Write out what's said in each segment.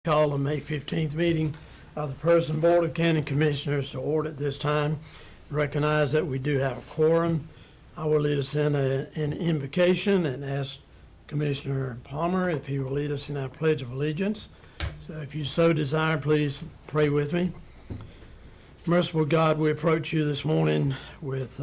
Call the May 15th meeting of the Person Board of County Commissioners to order at this time. Recognize that we do have a quorum. I will lead us in an invocation and ask Commissioner Palmer if he will lead us in our Pledge of Allegiance. So if you so desire, please pray with me. Merciful God, we approach you this morning with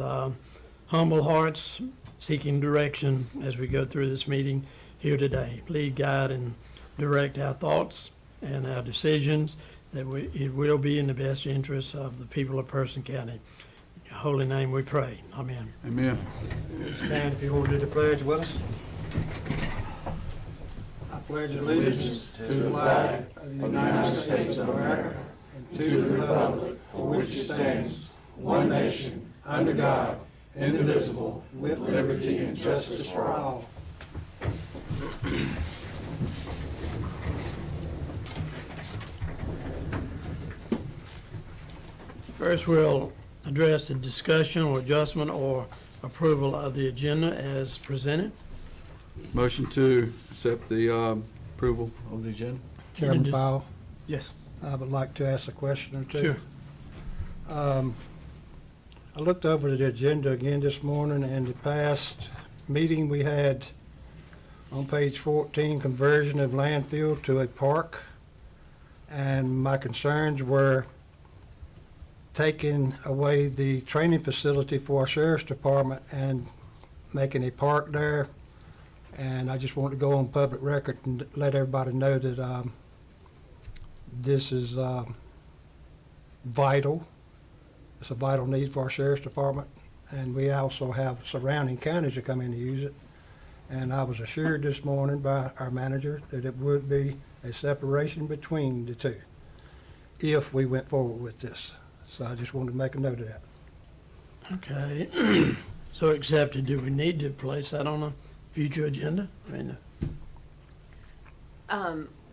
humble hearts, seeking direction as we go through this meeting here today. Lead, guide, and direct our thoughts and our decisions, that it will be in the best interest of the people of Person County. In your holy name we pray. Amen. Amen. Stand if you want to do the pledge with us. I pledge allegiance to the flag of the United States of America and to the republic for which it stands, one nation, under God, indivisible, with liberty and justice for all. First, we'll address the discussion or adjustment or approval of the agenda as presented. Motion to accept the approval of the agenda. Chairman Powell, Yes. I would like to ask a question or two. Sure. I looked over the agenda again this morning, and the past meeting we had on page 14, conversion of landfill to a park. And my concerns were taking away the training facility for our sheriff's department and making a park there. And I just want to go on public record and let everybody know that this is vital. It's a vital need for our sheriff's department. And we also have surrounding counties that come in to use it. And I was assured this morning by our manager that it would be a separation between the two if we went forward with this. So I just wanted to make a note of that. Okay. So accepted. Do we need to place that on a future agenda? I mean,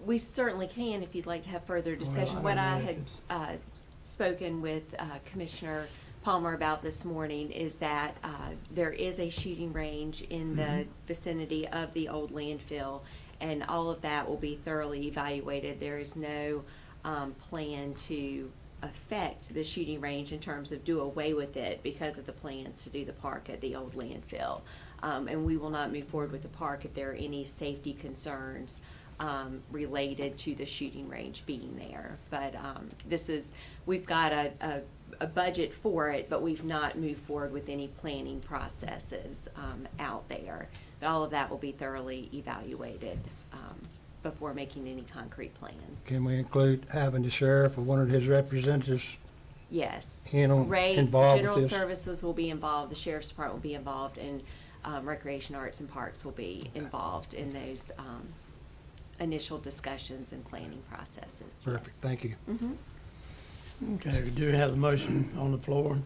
We certainly can if you'd like to have further discussion. Well, What I I don't know had spoken with Commissioner Palmer about this morning is that there is a shooting range in the vicinity of the old landfill, and all of that will be thoroughly evaluated. There is no plan to affect the shooting range in terms of do away with it because of the plans to do the park at the old landfill. And we will not move forward with the park if there are any safety concerns related to the shooting range being there. But we've got a budget for it, but we've not moved forward with any planning processes out there. But all of that will be thoroughly evaluated before making any concrete plans. Can we include having the sheriff or one of his representatives Yes. involved General with this? Services will be involved, the Sheriff's Department will be involved, and Recreation, Arts, and Parks will be involved in those initial discussions and planning processes. Perfect, Yes. thank you. okay, we do have the motion on the floor.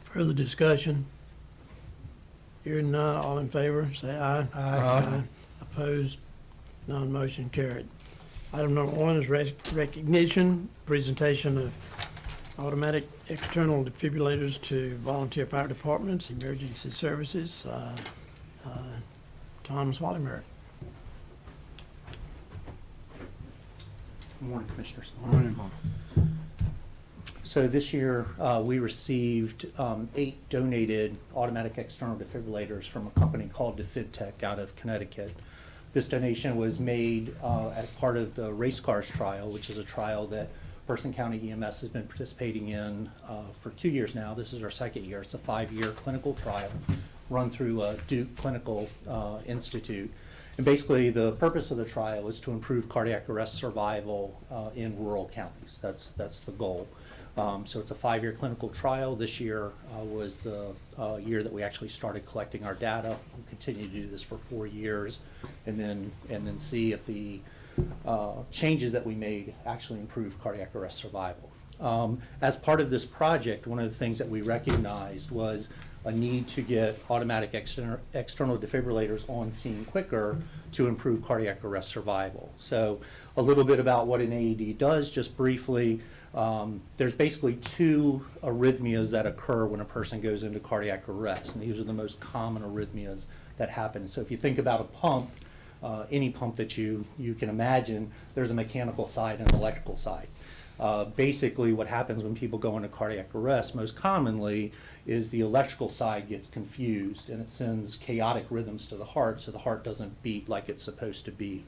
Further discussion? Hearing none, all in favor, say aye. Aye. Opposed? None, motion carried. Item number 1 is recognition, presentation of automatic external defibrillators to volunteer fire departments, emergency services. Thomas Wallenberg. Good morning, Commissioners. Morning. So this year, we received 8 donated automatic external defibrillators from a company called DefibTech out of Connecticut. This donation was made as part of the race cars trial, which is a trial that Person County EMS has been participating in for 2 years now. This is our 2nd year. It's a 5-year clinical trial run through Duke Clinical Institute. And basically, the purpose of the trial is to improve cardiac arrest survival in rural counties. That's the goal. So it's a 5-year clinical trial. This year was the year that we actually started collecting our data. We'll continue to do this for 4 years, and then see if the changes that we made actually improve cardiac arrest survival. As part of this project, one of the things that we recognized was a need to get automatic external defibrillators on scene quicker to improve cardiac arrest survival. So a little bit about what an AED does, just briefly. There's basically 2 arrhythmias that occur when a person goes into cardiac arrest, and these are the most common arrhythmias that happen. So if you think about a pump, Any pump that you can imagine, there's a mechanical side and an electrical side. Basically, what happens when people go into cardiac arrest most commonly is the electrical side gets confused and it sends chaotic rhythms to the heart, so the heart doesn't beat like it's supposed to beat.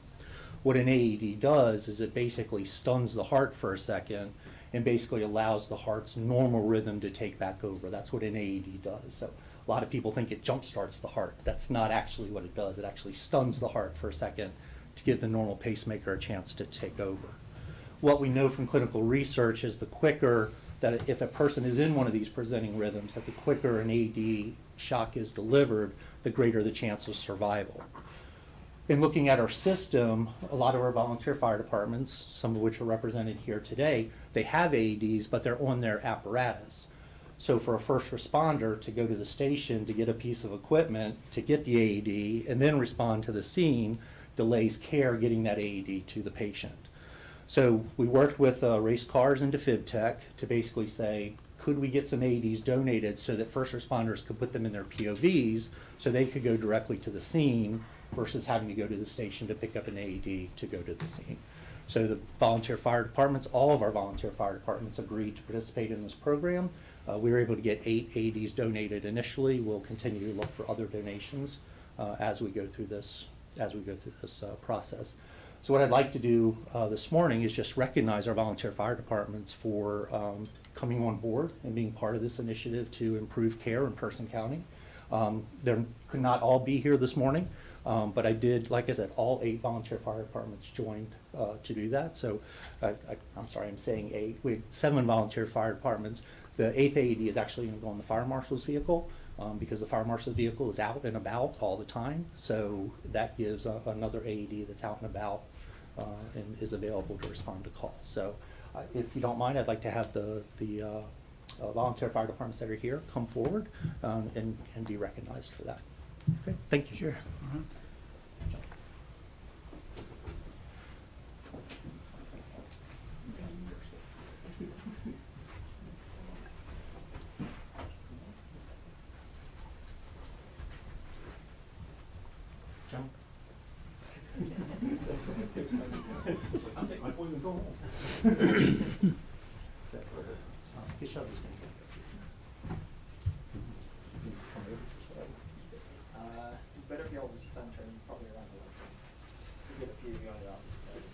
What an AED does is it basically stuns the heart for a second and basically allows the heart's normal rhythm to take back over. That's what an AED does. So a lot of people think it jump starts the heart. That's not actually what it does. It actually stuns the heart for a second to give the normal pacemaker a chance to take over. What we know from clinical research is the quicker that if a person is in one of these presenting rhythms, that the quicker an AED shock is delivered, the greater the chance of survival. In looking at our system, a lot of our volunteer fire departments, some of which are represented here today, they have AEDs, but they're on their apparatus. So for a first responder to go to the station to get a piece of equipment, to get the AED, and then respond to the scene, delays care getting that AED to the patient. So we worked with race cars and Defib Tech to basically say, could we get some AEDs donated so that first responders could put them in their POVs so they could go directly to the scene versus having to go to the station to pick up an AED to go to the scene. So the volunteer fire departments, all of our volunteer fire departments agreed to participate in this program. We were able to get 8 AEDs donated initially. We'll continue to look for other donations as we go through this process. So what I'd like to do this morning is just recognize our volunteer fire departments for coming on board and being part of this initiative to improve care in Person County. They could not all be here this morning, but I did, like I said, all 8 volunteer fire departments joined to do that. So I'm sorry, I'm saying 8. We had 7 volunteer fire departments. The 8th AED is actually going to go on the fire marshal's vehicle because the fire marshal's vehicle is out and about all the time. So that gives another AED that's out and about and is available to respond to calls. So if you don't mind, I'd like to have the volunteer fire departments that are here come forward and be recognized for that. Okay, thank you. Sure. John? I'll take my point and go home. Get shut this thing. Better if y'all just center and probably around the left. We get a few of you on the opposite side.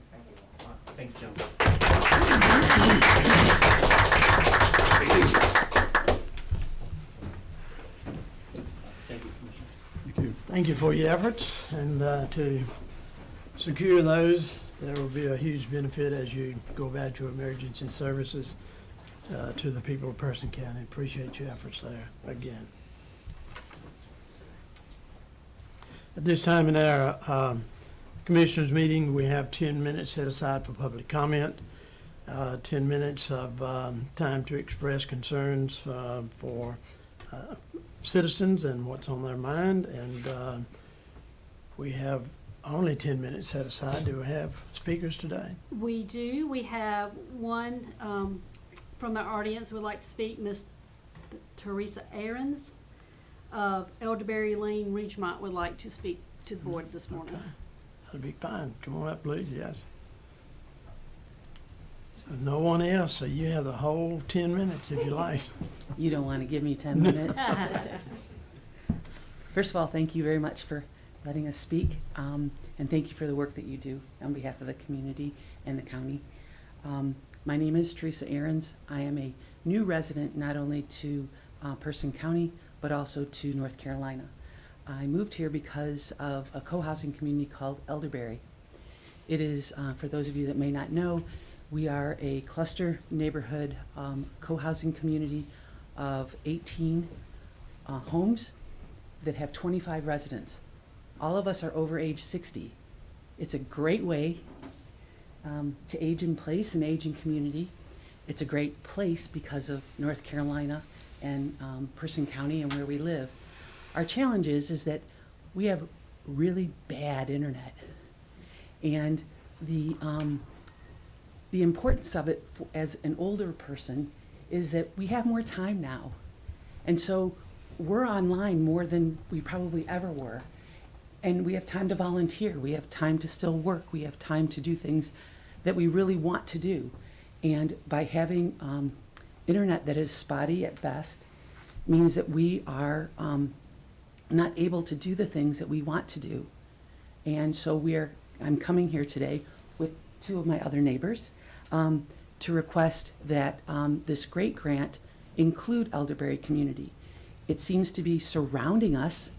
Thank you. Thank you, John. Thank you, Commissioner. Thank you. Thank you for your efforts, and to secure those, there will be a huge benefit as you go about your emergency services to the people of Person County. Appreciate your efforts there again. At this time in our Commissioners' meeting, we have 10 minutes set aside for public comment, 10 minutes of time to express concerns for citizens and what's on their mind, and we have only 10 minutes set aside. Do we have speakers today? We do. We have one from our audience who would like to speak, Ms. Teresa Ahrens of Elderberry Lane, Ridgemont, would like to speak to the board this morning. Okay. That'll be fine. Come on up, please. Yes. So no one else, so you have the whole 10 minutes if you like. You don't want to give me 10 minutes? First of all, thank you very much for letting us speak, and thank you for the work that you do on behalf of the community and the county. My name is Teresa Ahrens. I am a new resident not only to Person County, but also to North Carolina. I moved here because of a co-housing community called Elderberry. It is, for those of you that may not know, we are a cluster neighborhood co-housing community of 18 homes that have 25 residents. All of us are over age 60. It's a great way to age in place and age in community. It's a great place because of North Carolina and Person County and where we live. Our challenge is that we have really bad internet, and the the importance of it as an older person is that we have more time now. And so we're online more than we probably ever were. And we have time to volunteer. We have time to still work. We have time to do things that we really want to do. And by having internet that is spotty at best means that we are not able to do the things that we want to do. And so I'm coming here today with two of my other neighbors to request that this great grant include Elderberry community. It seems to be surrounding us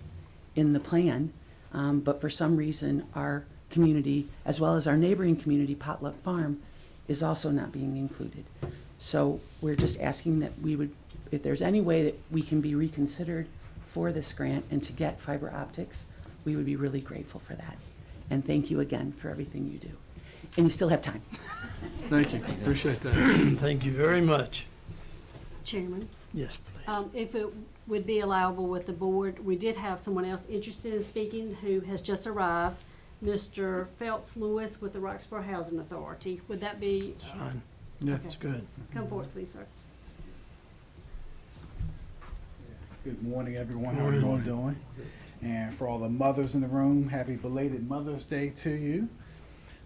in the plan, but for some reason our community, as well as our neighboring community, Potluck Farm, is also not being included. So we're just asking that we would, if there's any way that we can be reconsidered for this grant and to get fiber optics, we would be really grateful for that. And thank you again for everything you do. And you still have time. Thank you, appreciate that. Thank you very much. Chairman, Yes, please. if it would be allowable with the board, we did have someone else interested in speaking who has just arrived, Mr. Phelps Lewis with the Roxborough Housing Authority. Would that be, It's fine. Yeah. It's good. come forward, please, sir. Good morning, everyone. How are you all doing? And for all the mothers in the room, happy belated Mother's Day to you.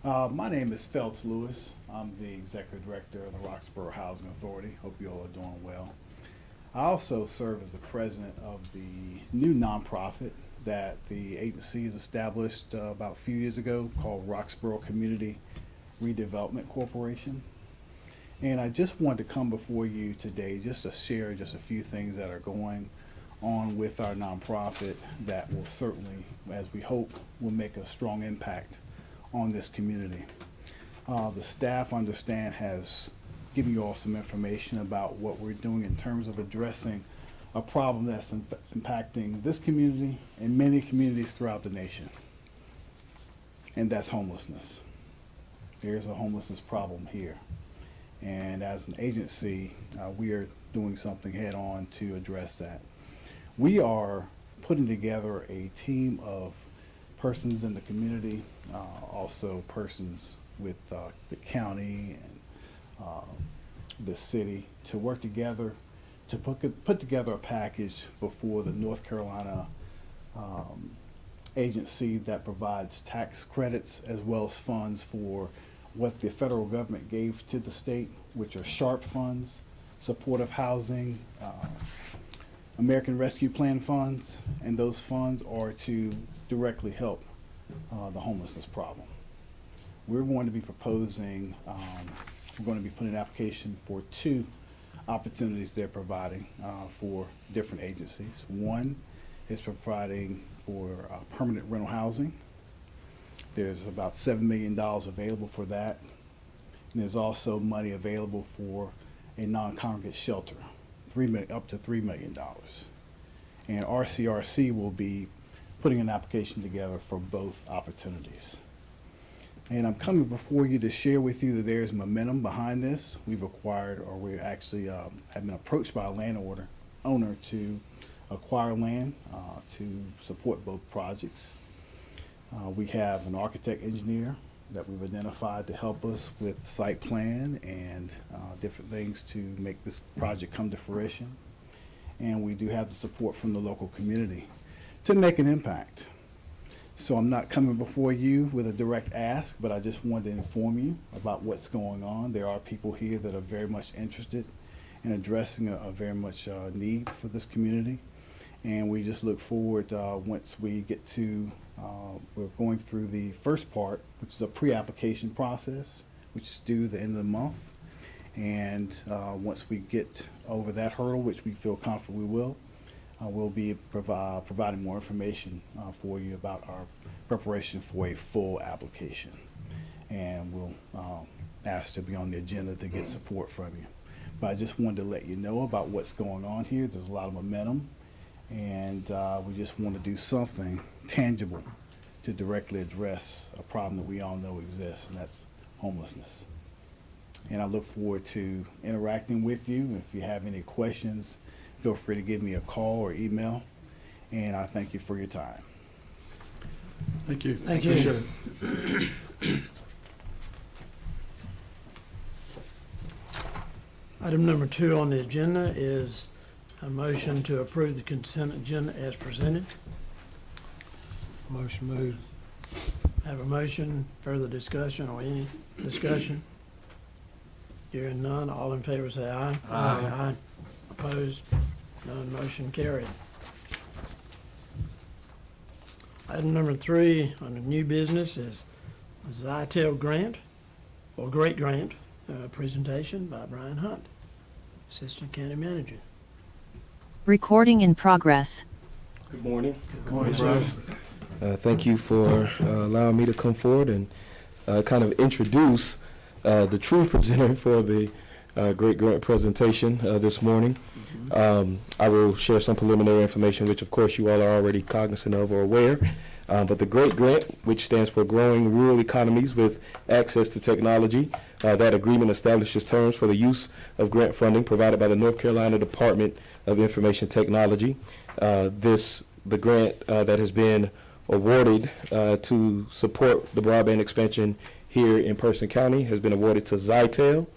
My name is Phelps Lewis. I'm the Executive Director of the Roxborough Housing Authority. Hope you all are doing well. I also serve as the president of the new nonprofit that the agency has established about a few years ago called Roxborough Community Redevelopment Corporation. And I just wanted to come before you today just to share just a few things that are going on with our nonprofit that will certainly, as we hope, will make a strong impact on this community. The staff, understand, has given you all some information about what we're doing in terms of addressing a problem that's impacting this community and many communities throughout the nation, and that's homelessness. There's a homelessness problem here. And as an agency, we are doing something head on to address that. We are putting together a team of persons in the community, also persons with the county and the city, to work together to put together a package before the North Carolina agency that provides tax credits as well as funds for what the federal government gave to the state, which are SHARP funds, supportive housing, American Rescue Plan funds, and those funds are to directly help the homelessness problem. We're going to be proposing, we're going to be putting an application for 2 opportunities they're providing for different agencies. One is providing for permanent rental housing. There's about $7 million available for that. And there's also money available for a non-congregate shelter, up to $3 million. And RCRC will be putting an application together for both opportunities. And I'm coming before you to share with you that there's momentum behind this. We've acquired, or we actually have been approached by a landowner to acquire land to support both projects. We have an architect engineer that we've identified to help us with site plan and different things to make this project come to fruition. And we do have the support from the local community to make an impact. So I'm not coming before you with a direct ask, but I just wanted to inform you about what's going on. There are people here that are very much interested in addressing a very much need for this community. And we just look forward, once we get to, we're going through the first part, which is a pre-application process, which is due the end of the month. And once we get over that hurdle, which we feel comfortable we will, we'll be providing more information for you about our preparation for a full application. And we'll ask to be on the agenda to get support from you. But I just wanted to let you know about what's going on here. There's a lot of momentum. And we just want to do something tangible to directly address a problem that we all know exists, and that's homelessness. And I look forward to interacting with you. If you have any questions, feel free to give me a call or email. And I thank you for your time. Thank you. Thank you. Appreciate it. Item number 2 on the agenda is a motion to approve the consent agenda as presented. Motion moved. Have a motion, further discussion or any discussion? Hearing none, all in favor say aye. Aye. Opposed? None, motion carried. Item number 3 on the new business is Zytel grant, or Great Grant, presentation by Brian Hunt, Assistant County Manager. Recording in progress. Good morning. Good morning, sir. Thank you for allowing me to come forward and kind of introduce the true presenter for the Great Grant presentation this morning. I will share some preliminary information, which of course you all are already cognizant of or aware. But the Great Grant, which stands for Growing Rural Economies with Access to Technology, that agreement establishes terms for the use of grant funding provided by the North Carolina Department of Information Technology. The grant that has been awarded to support the broadband expansion here in Person County has been awarded to Zytel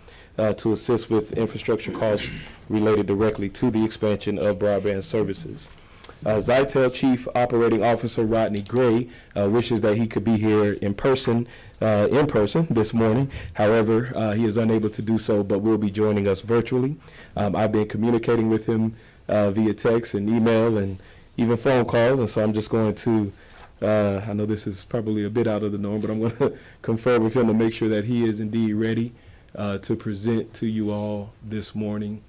to assist with infrastructure costs related directly to the expansion of broadband services. Zytel Chief Operating Officer Rodney Gray wishes that he could be here in person this morning. However, he is unable to do so, but will be joining us virtually. I've been communicating with him via text and email and even phone calls, and so I'm just going to, I know this is probably a bit out of the norm, but I'm going to confer with him to make sure that he is indeed ready to present to you all this morning.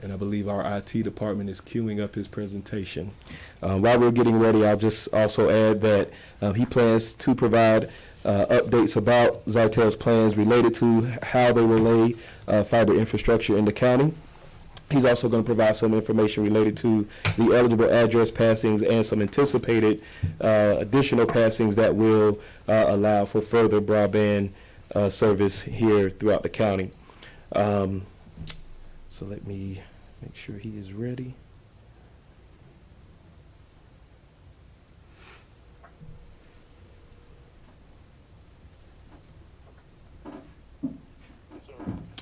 And I believe our IT department is queuing up his presentation. While we're getting ready, I'll just also add that he plans to provide updates about Zytel's plans related to how they will lay fiber infrastructure in the county. He's also going to provide some information related to the eligible address passings and some anticipated additional passings that will allow for further broadband service here throughout the county. So let me make sure he is ready.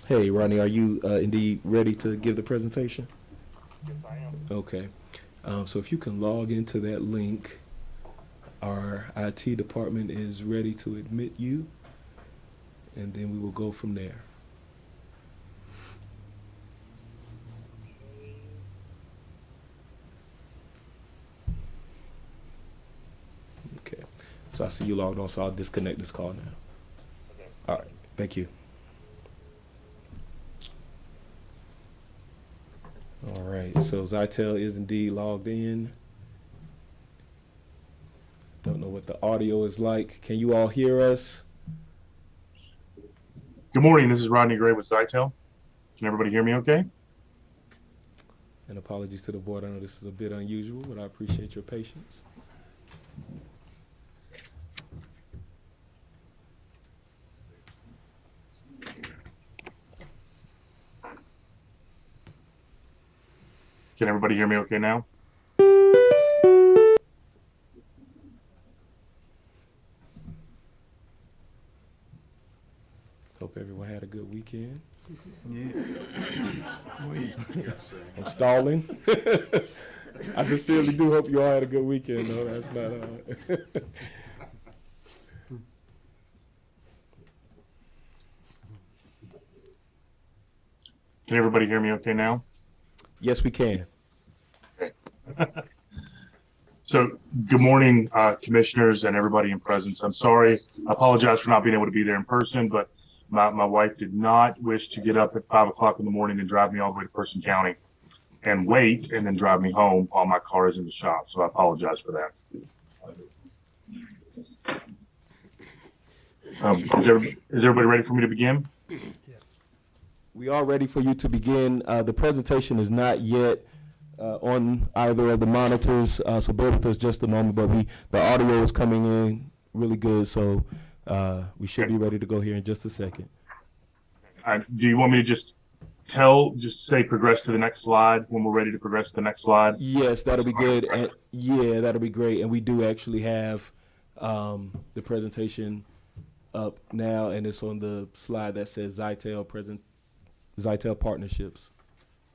Hey, Rodney, are you indeed ready to give the presentation? Yes, I am. Okay. So if you can log into that link, our IT department is ready to admit you, and then we will go from there. Okay. So I see you logged on, so I'll disconnect this call now. Okay. All right. Thank you. All right, so Zytel is indeed logged in. Don't know what the audio is like. Can you all hear us? Good morning. This is Rodney Gray with Zytel. Can everybody hear me okay? And apologies to the board. I know this is a bit unusual, but I appreciate your patience. Can everybody hear me okay now? Hope everyone had a good weekend. We, I'm stalling. I sincerely do hope you all had a good weekend, though. That's not Can everybody hear me okay now? Yes, we can. So, good morning, commissioners and everybody in presence. I'm sorry. I apologize for not being able to be there in person, but my wife did not wish to get up at 5 o'clock in the morning and drive me all the way to Person County and wait and then drive me home while my car is in the shop. So I apologize for that. Is everybody ready for me to begin? We are ready for you to begin. The presentation is not yet on either of the monitors, so bear with us just a moment, but the audio is coming in really good, so we should be ready to go here in just a second. Do you want me to just say progress to the next slide when we're ready to progress to the next slide? Yes, that'll be good. And yeah, that'll be great. And we do actually have the presentation up now, and it's on the slide that says Zytel Zytel partnerships.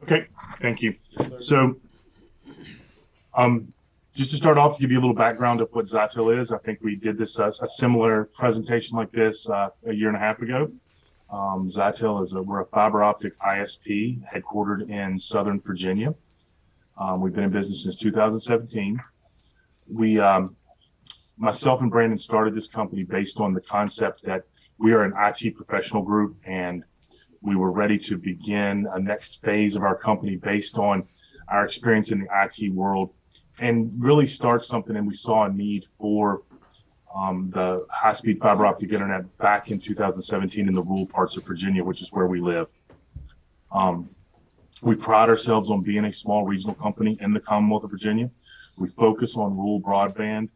Okay, thank you. So, just to start off, to give you a little background of what Zytel is, I think we did this a similar presentation like this a year and a half ago. Zytel we're a fiber optic ISP headquartered in Southern Virginia. We've been in business since 2017. Myself and Brandon started this company based on the concept that we are an IT professional group, and we were ready to begin a next phase of our company based on our experience in the IT world and really start something. And we saw a need for the high-speed fiber optic internet back in 2017 in the rural parts of Virginia, which is where we live. We pride ourselves on being a small regional company in the Commonwealth of Virginia. We focus on rural broadband,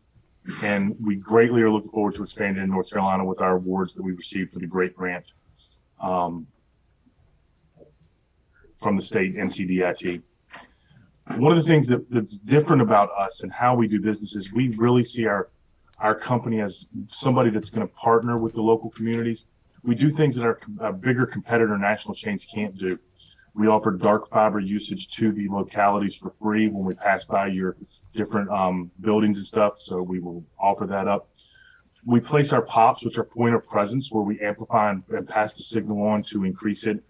and we greatly are looking forward to expanding in North Carolina with our awards that we received for the great grant from the state NCDIT. One of the things that's different about us and how we do business is we really see our company as somebody that's going to partner with the local communities. We do things that our bigger competitor national chains can't do. We offer dark fiber usage to the localities for free when we pass by your different buildings and stuff, so we will offer that up. We place our POPs, which are point of presence, where we amplify and pass the signal on to increase it.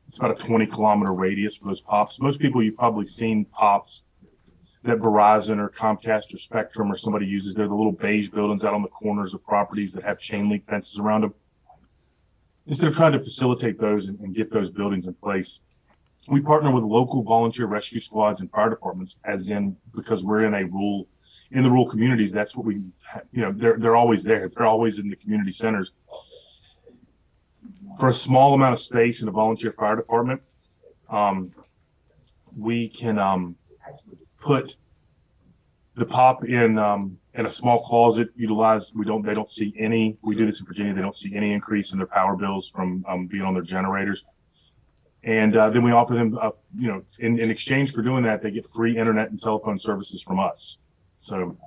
It's about a 20-kilometer radius for those POPs. Most people, you've probably seen POPs that Verizon or Comcast or Spectrum or somebody uses. They're the little beige buildings out on the corners of properties that have chain link fences around them. Instead of trying to facilitate those and get those buildings in place, we partner with local volunteer rescue squads and fire departments, because we're in the rural communities. That's what they're always there. They're always in the community centers. For a small amount of space in a volunteer fire department, we can put the POP in a small closet. They don't see any. We do this in Virginia. They don't see any increase in their power bills from being on their generators. And then we offer them, in exchange for doing that, they get free internet and telephone services from us. So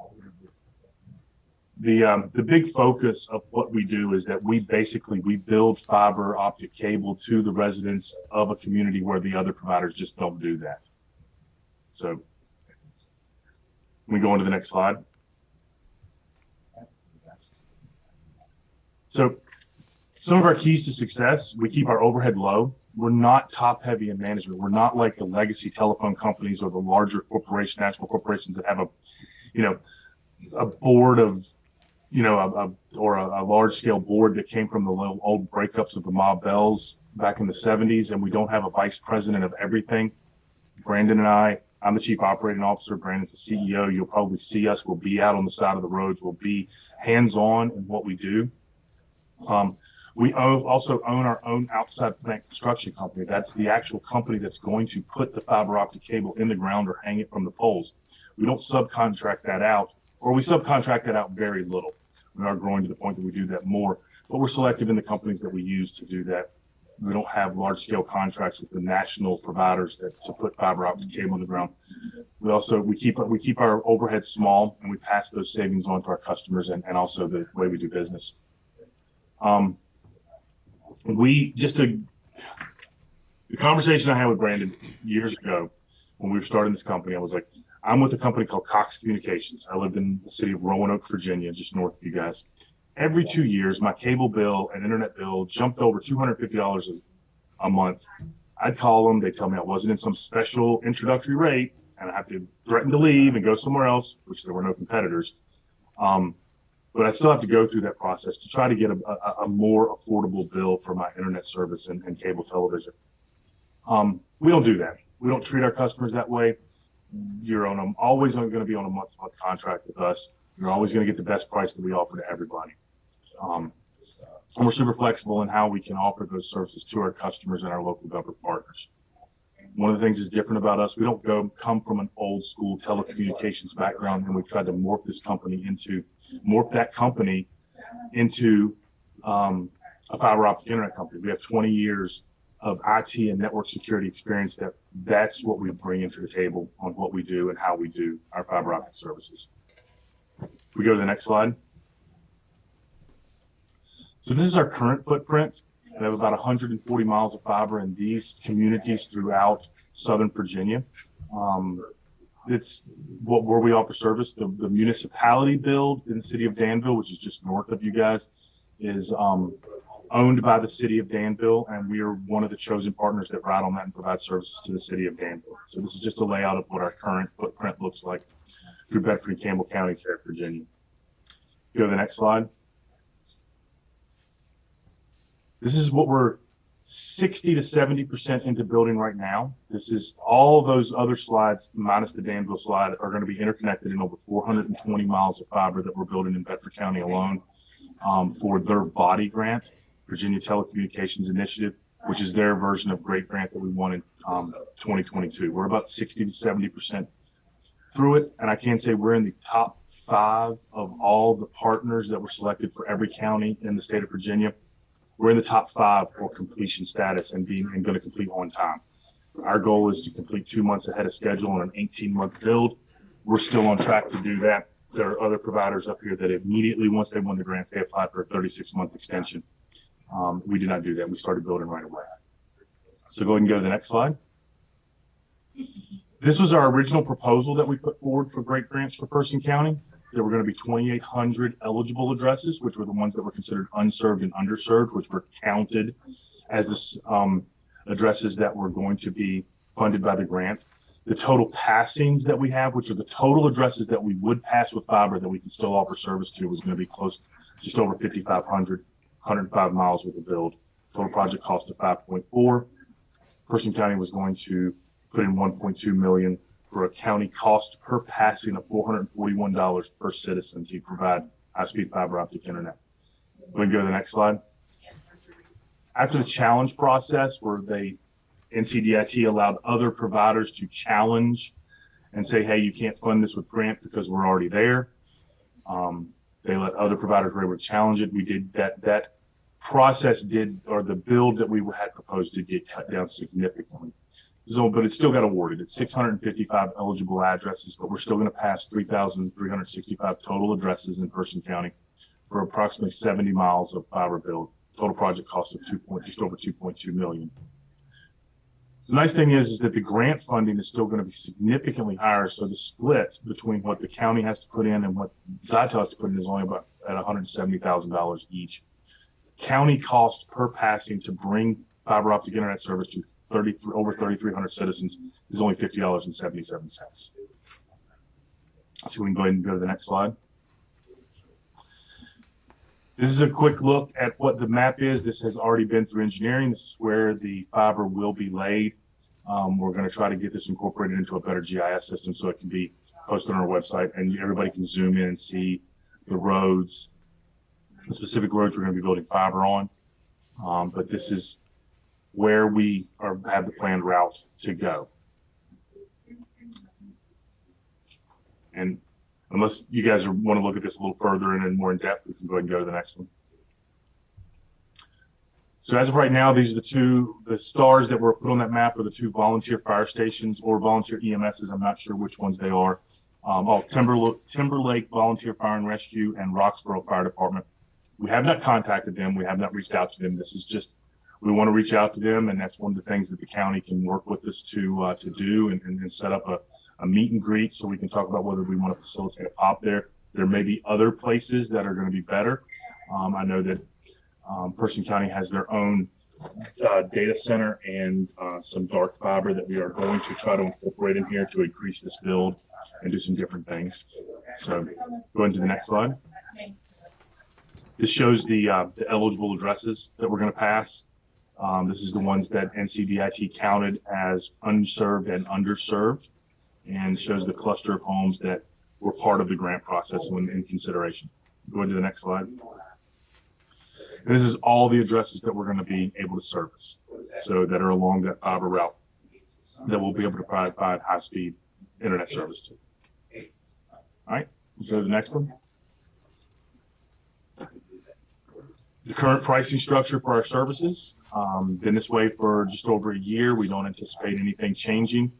the big focus of what we do is that we build fiber optic cable to the residents of a community where the other providers just don't do that. So we go on to the next slide. So some of our keys to success: we keep our overhead low. We're not top heavy in management. We're not like the legacy telephone companies or the larger national corporations that have a board of, or a large scale board that came from the little old breakups of the Ma Bells back in the 70s. And we don't have a vice president of everything. Brandon and I'm the chief operating officer. Brandon's the CEO. You'll probably see us. We'll be out on the side of the roads. We'll be hands-on in what we do. We also own our own outside plant construction company. That's the actual company that's going to put the fiber optic cable in the ground or hang it from the poles. We don't subcontract that out, or we subcontract that out very little. We are growing to the point that we do that more, but we're selective in the companies that we use to do that. We don't have large-scale contracts with the national providers to put fiber optic cable in the ground. We keep our overhead small, and we pass those savings on to our customers, and also the way we do business. The conversation I had with Brandon years ago when we were starting this company, I was like, I'm with a company called Cox Communications. I lived in the city of Roanoke, Virginia, just north of you guys. Every 2 years, my cable bill and internet bill jumped over $250 a month. I'd call them. They'd tell me I wasn't in some special introductory rate, and I have to threaten to leave and go somewhere else, which there were no competitors. But I still have to go through that process to try to get a more affordable bill for my internet service and cable television. We don't do that. We don't treat our customers that way. You're always going to be on a month-to-month contract with us. You're always going to get the best price that we offer to everybody. And we're super flexible in how we can offer those services to our customers and our local government partners. One of the things that's different about us, we don't come from an old school telecommunications background, and we've tried to morph that company into a fiber optic internet company. We have 20 years of IT and network security experience. That's what we bring into the table on what we do and how we do our fiber optic services. We go to the next slide. So this is our current footprint. We have about 140 miles of fiber in these communities throughout Southern Virginia. It's where we offer service. The municipality build in the city of Danville, which is just north of you guys, is owned by the city of Danville, and we are one of the chosen partners that ride on that and provide services to the city of Danville. So this is just a layout of what our current footprint looks like through Bedford and Campbell counties here in Virginia. Go to the next slide. This is what we're 60 to 70% into building right now. This is all those other slides minus the Danville slide are going to be interconnected in over 420 miles of fiber that we're building in Bedford County alone for their VODI grant, Virginia Telecommunications Initiative, which is their version of great grant that we won in 2022. We're about 60 to 70% through it, and I can say we're in the top 5 of all the partners that were selected for every county in the state of Virginia. We're in the top 5 for completion status and going to complete on time. Our goal is to complete 2 months ahead of schedule on an 18-month build. We're still on track to do that. There are other providers up here that immediately, once they won the grants, they applied for a 36-month extension. We did not do that. We started building right away. So go ahead and go to the next slide. This was our original proposal that we put forward for great grants for Person County. There were going to be 2,800 eligible addresses, which were the ones that were considered unserved and underserved, which were counted as the addresses that were going to be funded by the grant. The total passings that we have, which are the total addresses that we would pass with fiber that we can still offer service to, was going to be close to just over 5,500, 105 miles with the build. Total project cost of 5.4. Person County was going to put in 1.2 million for a county cost per passing of $441 per citizen to provide high-speed fiber optic internet. We can go to the next slide. After the challenge process, where NCDIT allowed other providers to challenge and say, hey, you can't fund this with grant because we're already there. They let other providers were able to challenge it. We did that process or the build that we had proposed did get cut down significantly. So, but it still got awarded. It's 655 eligible addresses, but we're still going to pass 3,365 total addresses in Person County for approximately 70 miles of fiber build. Total project cost of just over 2.2 million. The nice thing is that the grant funding is still going to be significantly higher. So the split between what the county has to put in and what Zytel has to put in is only about at $170,000 each. County cost per passing to bring fiber optic internet service to over 3,300 citizens is only $50.77. So we can go ahead and go to the next slide. This is a quick look at what the map is. This has already been through engineering. This is where the fiber will be laid. We're going to try to get this incorporated into a better GIS system so it can be posted on our website and everybody can zoom in and see the roads, the specific roads we're going to be building fiber on. But this is where we have the planned route to go. And unless you guys want to look at this a little further and more in depth, we can go ahead and go to the next one. So as of right now, these are the stars that were put on that map are the 2 volunteer fire stations or volunteer EMSs. I'm not sure which ones they are. Timberlake Volunteer Fire and Rescue and Roxborough Fire Department. We have not contacted them. We have not reached out to them. This is just, we want to reach out to them, and that's one of the things that the county can work with us to do and set up a meet and greet so we can talk about whether we want to facilitate a pop there. There may be other places that are going to be better. I know that Person County has their own data center and some dark fiber that we are going to try to incorporate in here to increase this build and do some different things. So go into the next slide. This shows the eligible addresses that we're going to pass. This is the ones that NCDIT counted as unserved and underserved, and shows the cluster of homes that were part of the grant process when in consideration. Go into the next slide. And this is all the addresses that we're going to be able to service, so that are along that fiber route that we'll be able to provide high-speed internet service to. All right, let's go to the next one. The current pricing structure for our services, been this way for just over a year. We don't anticipate anything changing,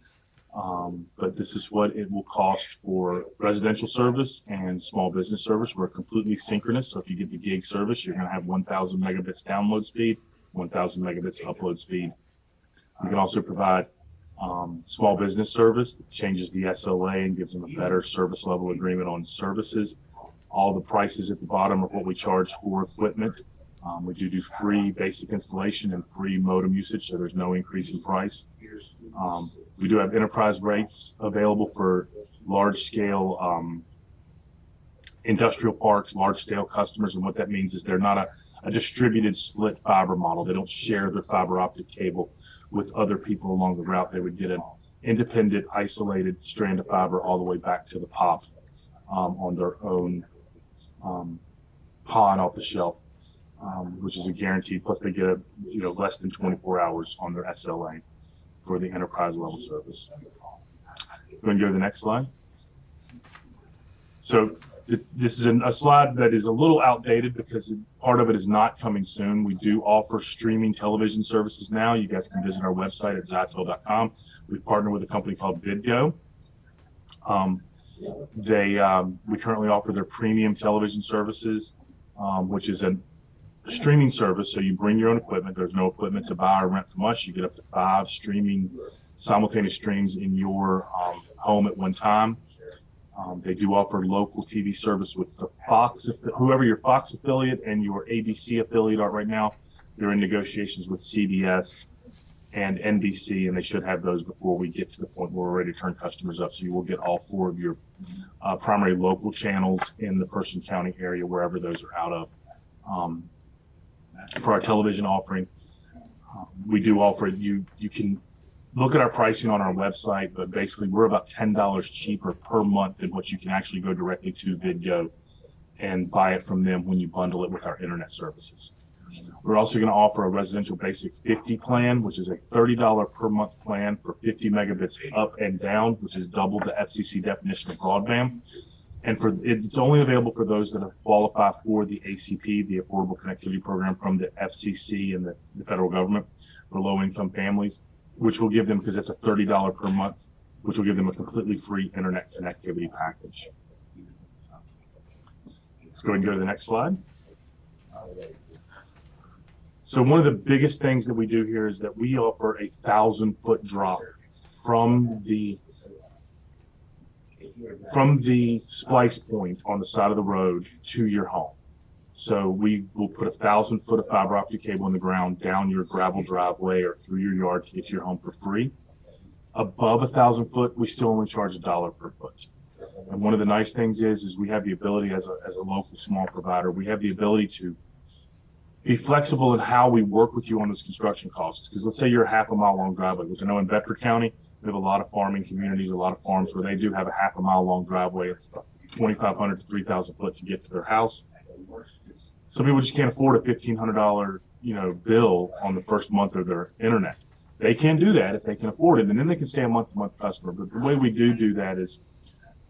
but this is what it will cost for residential service and small business service. We're completely synchronous, so if you get the gig service, you're going to have 1,000 megabits download speed. 1,000 megabits upload speed. We can also provide small business service that changes the SLA and gives them a better service level agreement on services. All the prices at the bottom of what we charge for equipment. We do free basic installation and free modem usage, so there's no increase in price. We do have enterprise rates available for large-scale industrial parks, large-scale customers, and what that means is they're not a distributed split fiber model. They don't share their fiber optic cable with other people along the route. They would get an independent, isolated strand of fiber all the way back to the POP on their own PON off the shelf, which is a guaranteed. Plus, they get less than 24 hours on their SLA for the enterprise level service. Go and go to the next slide. So this is a slide that is a little outdated because part of it is not coming soon. We do offer streaming television services now. You guys can visit our website at zytel.com. We've partnered with a company called Vidgo. We currently offer their premium television services, which is a streaming service. So you bring your own equipment. There's no equipment to buy or rent from us. You get up to 5 simultaneous streams in your home at one time. They do offer local TV service with the Fox, whoever your Fox affiliate and your ABC affiliate are right now. They're in negotiations with CBS and NBC, and they should have those before we get to the point where we're ready to turn customers up. So you will get all 4 of your primary local channels in the Person County area, wherever those are out of. For our television offering, we do offer you can look at our pricing on our website, but basically we're about $10 cheaper per month than what you can actually go directly to Vidgo and buy it from them when you bundle it with our internet services. We're also going to offer a residential basic 50 plan, which is a $30 per month plan for 50 megabits up and down, which is double the FCC definition of broadband. And it's only available for those that qualify for the ACP, the Affordable Connectivity Program from the FCC and the federal government for low-income families, which will give them, because it's a $30 per month, which will give them a completely free internet connectivity package. Let's go ahead and go to the next slide. So one of the biggest things that we do here is that we offer a 1,000-foot drop from the splice point on the side of the road to your home. So we will put 1,000 foot of fiber optic cable in the ground down your gravel driveway or through your yard to get to your home for free. Above 1,000 foot, we still only charge $1 per foot. And one of the nice things is we have the ability as a local small provider, we have the ability to be flexible in how we work with you on those construction costs. Because let's say you're a half a mile long driveway, which I know in Bedford County, we have a lot of farming communities, a lot of farms where they do have a half a mile long driveway. It's 2,500 to 3,000 foot to get to their house. Some people just can't afford a $1,500, bill on the first month of their internet. They can do that if they can afford it, and then they can stay a month-to-month customer. But the way we do that is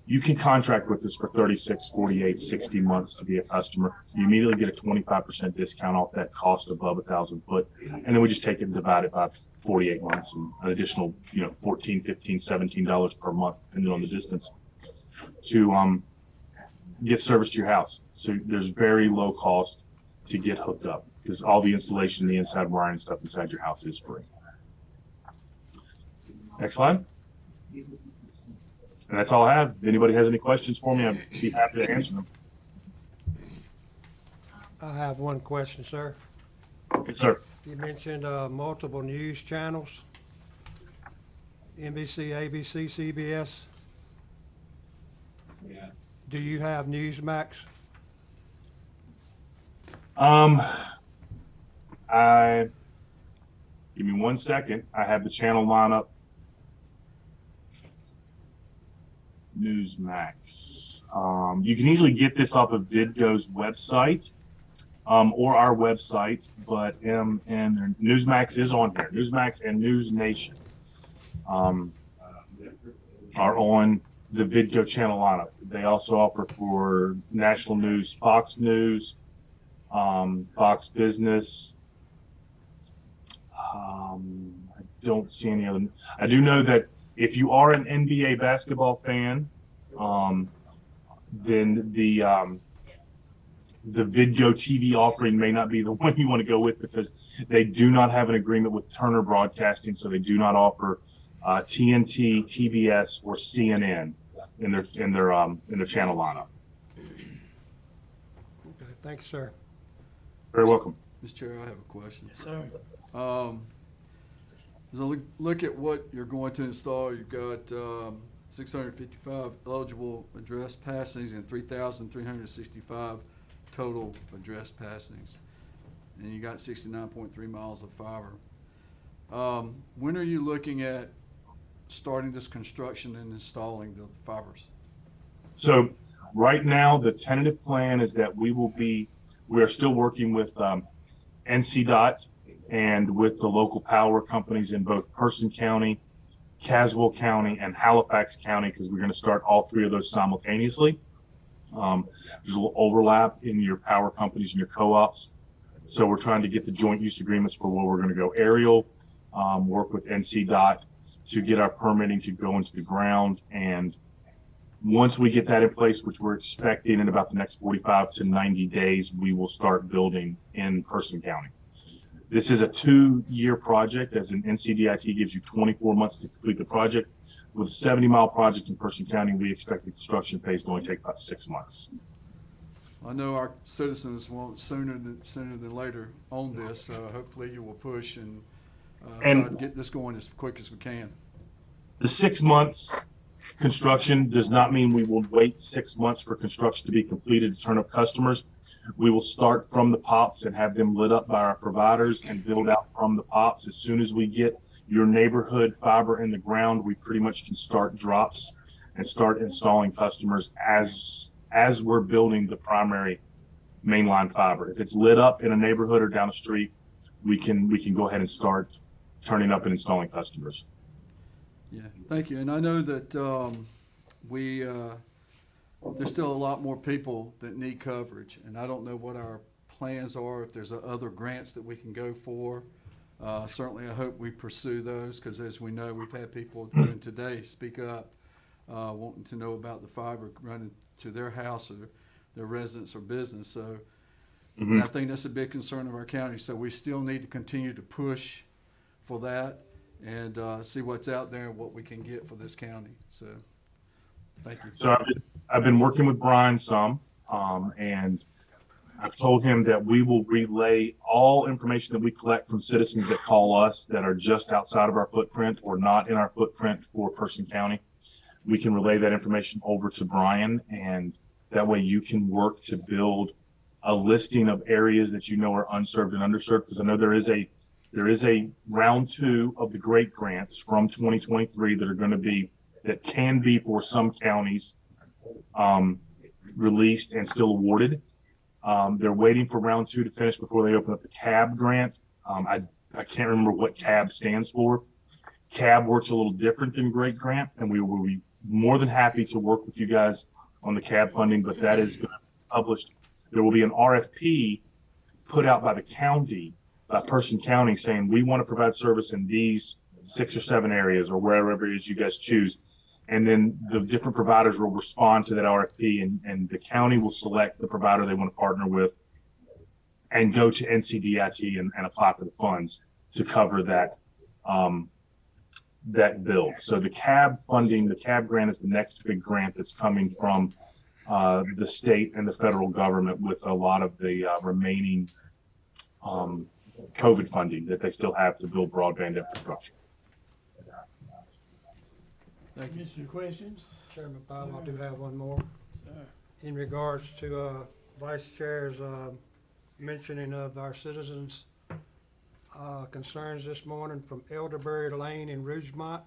you can contract with us for 36, 48, 60 months to be a customer. You immediately get a 25% discount off that cost above 1,000 foot, and then we just take it and divide it by 48 months and an additional, $14, $15, $17 per month, depending on the distance, to get service to your house. So there's very low cost to get hooked up because all the installation, the inside wiring stuff inside your house is free. Next slide. And that's all I have. If anybody has any questions for me, I'd be happy to answer them. I have one question, sir. Yes, sir. You mentioned multiple news channels, NBC, ABC, CBS. Yeah. Do you have Newsmax? Give me 1 second. I have the channel lineup. Newsmax. You can easily get this off of Vidgo's website or our website, but and Newsmax is on here. Newsmax and News Nation are on the Vidgo channel lineup. They also offer for national news, Fox News, Fox Business. I don't see any other. I do know that if you are an NBA basketball fan, then the the video TV offering may not be the one you want to go with because they do not have an agreement with Turner Broadcasting, so they do not offer TNT, TBS, or CNN in their channel lineup. Okay, thank you, sir. Very welcome. Mr. Chair, I have a question. Yes, sir. As I look at what you're going to install, you've got 655 eligible address passings and 3,365 total address passings. And you got 69.3 miles of fiber. When are you looking at starting this construction and installing the fibers? So right now, the tentative plan is that we are still working with NCDOT and with the local power companies in both Person County, Caswell County, and Halifax County, because we're going to start all three of those simultaneously. There's a little overlap in your power companies and your co-ops. So we're trying to get the joint use agreements for where we're going to go aerial, work with NCDOT to get our permitting to go into the ground. And once we get that in place, which we're expecting in about the next 45 to 90 days, we will start building in Person County. This is a 2-year project, as an NCDIT gives you 24 months to complete the project. With a 70-mile project in Person County, we expect the construction phase to only take about 6 months. I know our citizens want sooner than later on this, so hopefully you will push and try to get this going as quick as we can. The 6 months construction does not mean we will wait 6 months for construction to be completed to turn up customers. We will start from the POPs and have them lit up by our providers and build out from the POPs. As soon as we get your neighborhood fiber in the ground, we pretty much can start drops and start installing customers as we're building the primary mainline fiber. If it's lit up in a neighborhood or down the street, we can go ahead and start turning up and installing customers. Yeah, thank you. And I know that there's still a lot more people that need coverage, and I don't know what our plans are, if there's other grants that we can go for. Certainly, I hope we pursue those, because as we know, we've had people even today speak up, wanting to know about the fiber running to their house or their residence or business. So and I think that's a big concern of our county. So we still need to continue to push for that and see what's out there and what we can get for this county. So thank you. So I've been working with Brian some, and I've told him that we will relay all information that we collect from citizens that call us that are just outside of our footprint or not in our footprint for Person County. We can relay that information over to Brian, and that way you can work to build a listing of areas that you know are unserved and underserved, because I know there is a round 2 of the great grants from 2023 that can be for some counties released and still awarded. They're waiting for round 2 to finish before they open up the CAB grant. I can't remember what CAB stands for. CAB works a little different than Great Grant, and we will be more than happy to work with you guys on the CAB funding, but that is going to be published. There will be an RFP put out by the county, by Person County, saying we want to provide service in these 6 or 7 areas or wherever it is you guys choose. And then the different providers will respond to that RFP, and the county will select the provider they want to partner with and go to NCDIT and apply for the funds to cover that bill. So the CAB funding, the CAB grant is the next big grant that's coming from the state and the federal government with a lot of the remaining COVID funding that they still have to build broadband infrastructure. Thank you. Commissioner questions? Chairman Powell, I do have one more. In regards to Vice Chair's mentioning of our citizens' concerns this morning from Elderberry Lane in Rougemont,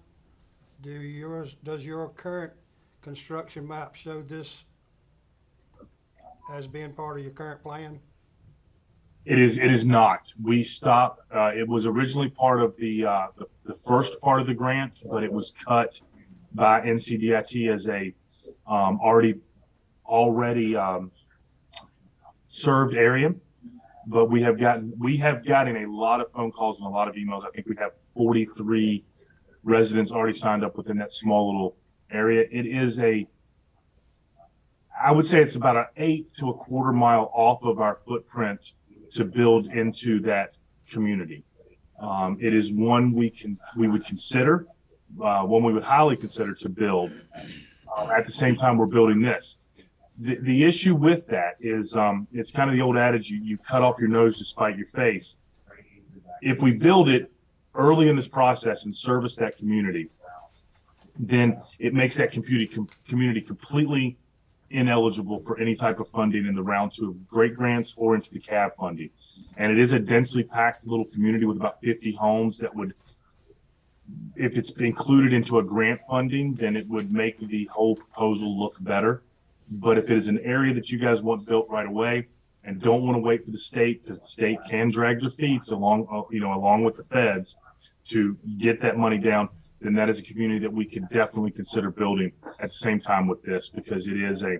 does your current construction map show this as being part of your current plan? It is not. We stopped. It was originally part of the first part of the grant, but it was cut by NCDIT as a already served area. But we have gotten a lot of phone calls and a lot of emails. I think we have 43 residents already signed up within that small little area. It is I would say it's about an eighth to a quarter mile off of our footprint to build into that community. It is one we would consider, one we would highly consider to build. At the same time, we're building this. The issue with that is it's kind of the old adage, you cut off your nose to spite your face. If we build it early in this process and service that community, then it makes that community completely ineligible for any type of funding in the round 2 of great grants or into the CAB funding. And it is a densely packed little community with about 50 homes that would, if it's included into a grant funding, then it would make the whole proposal look better. But if it is an area that you guys want built right away and don't want to wait for the state, because the state can drag their feet along with the feds to get that money down, then that is a community that we could definitely consider building at the same time with this, because it is in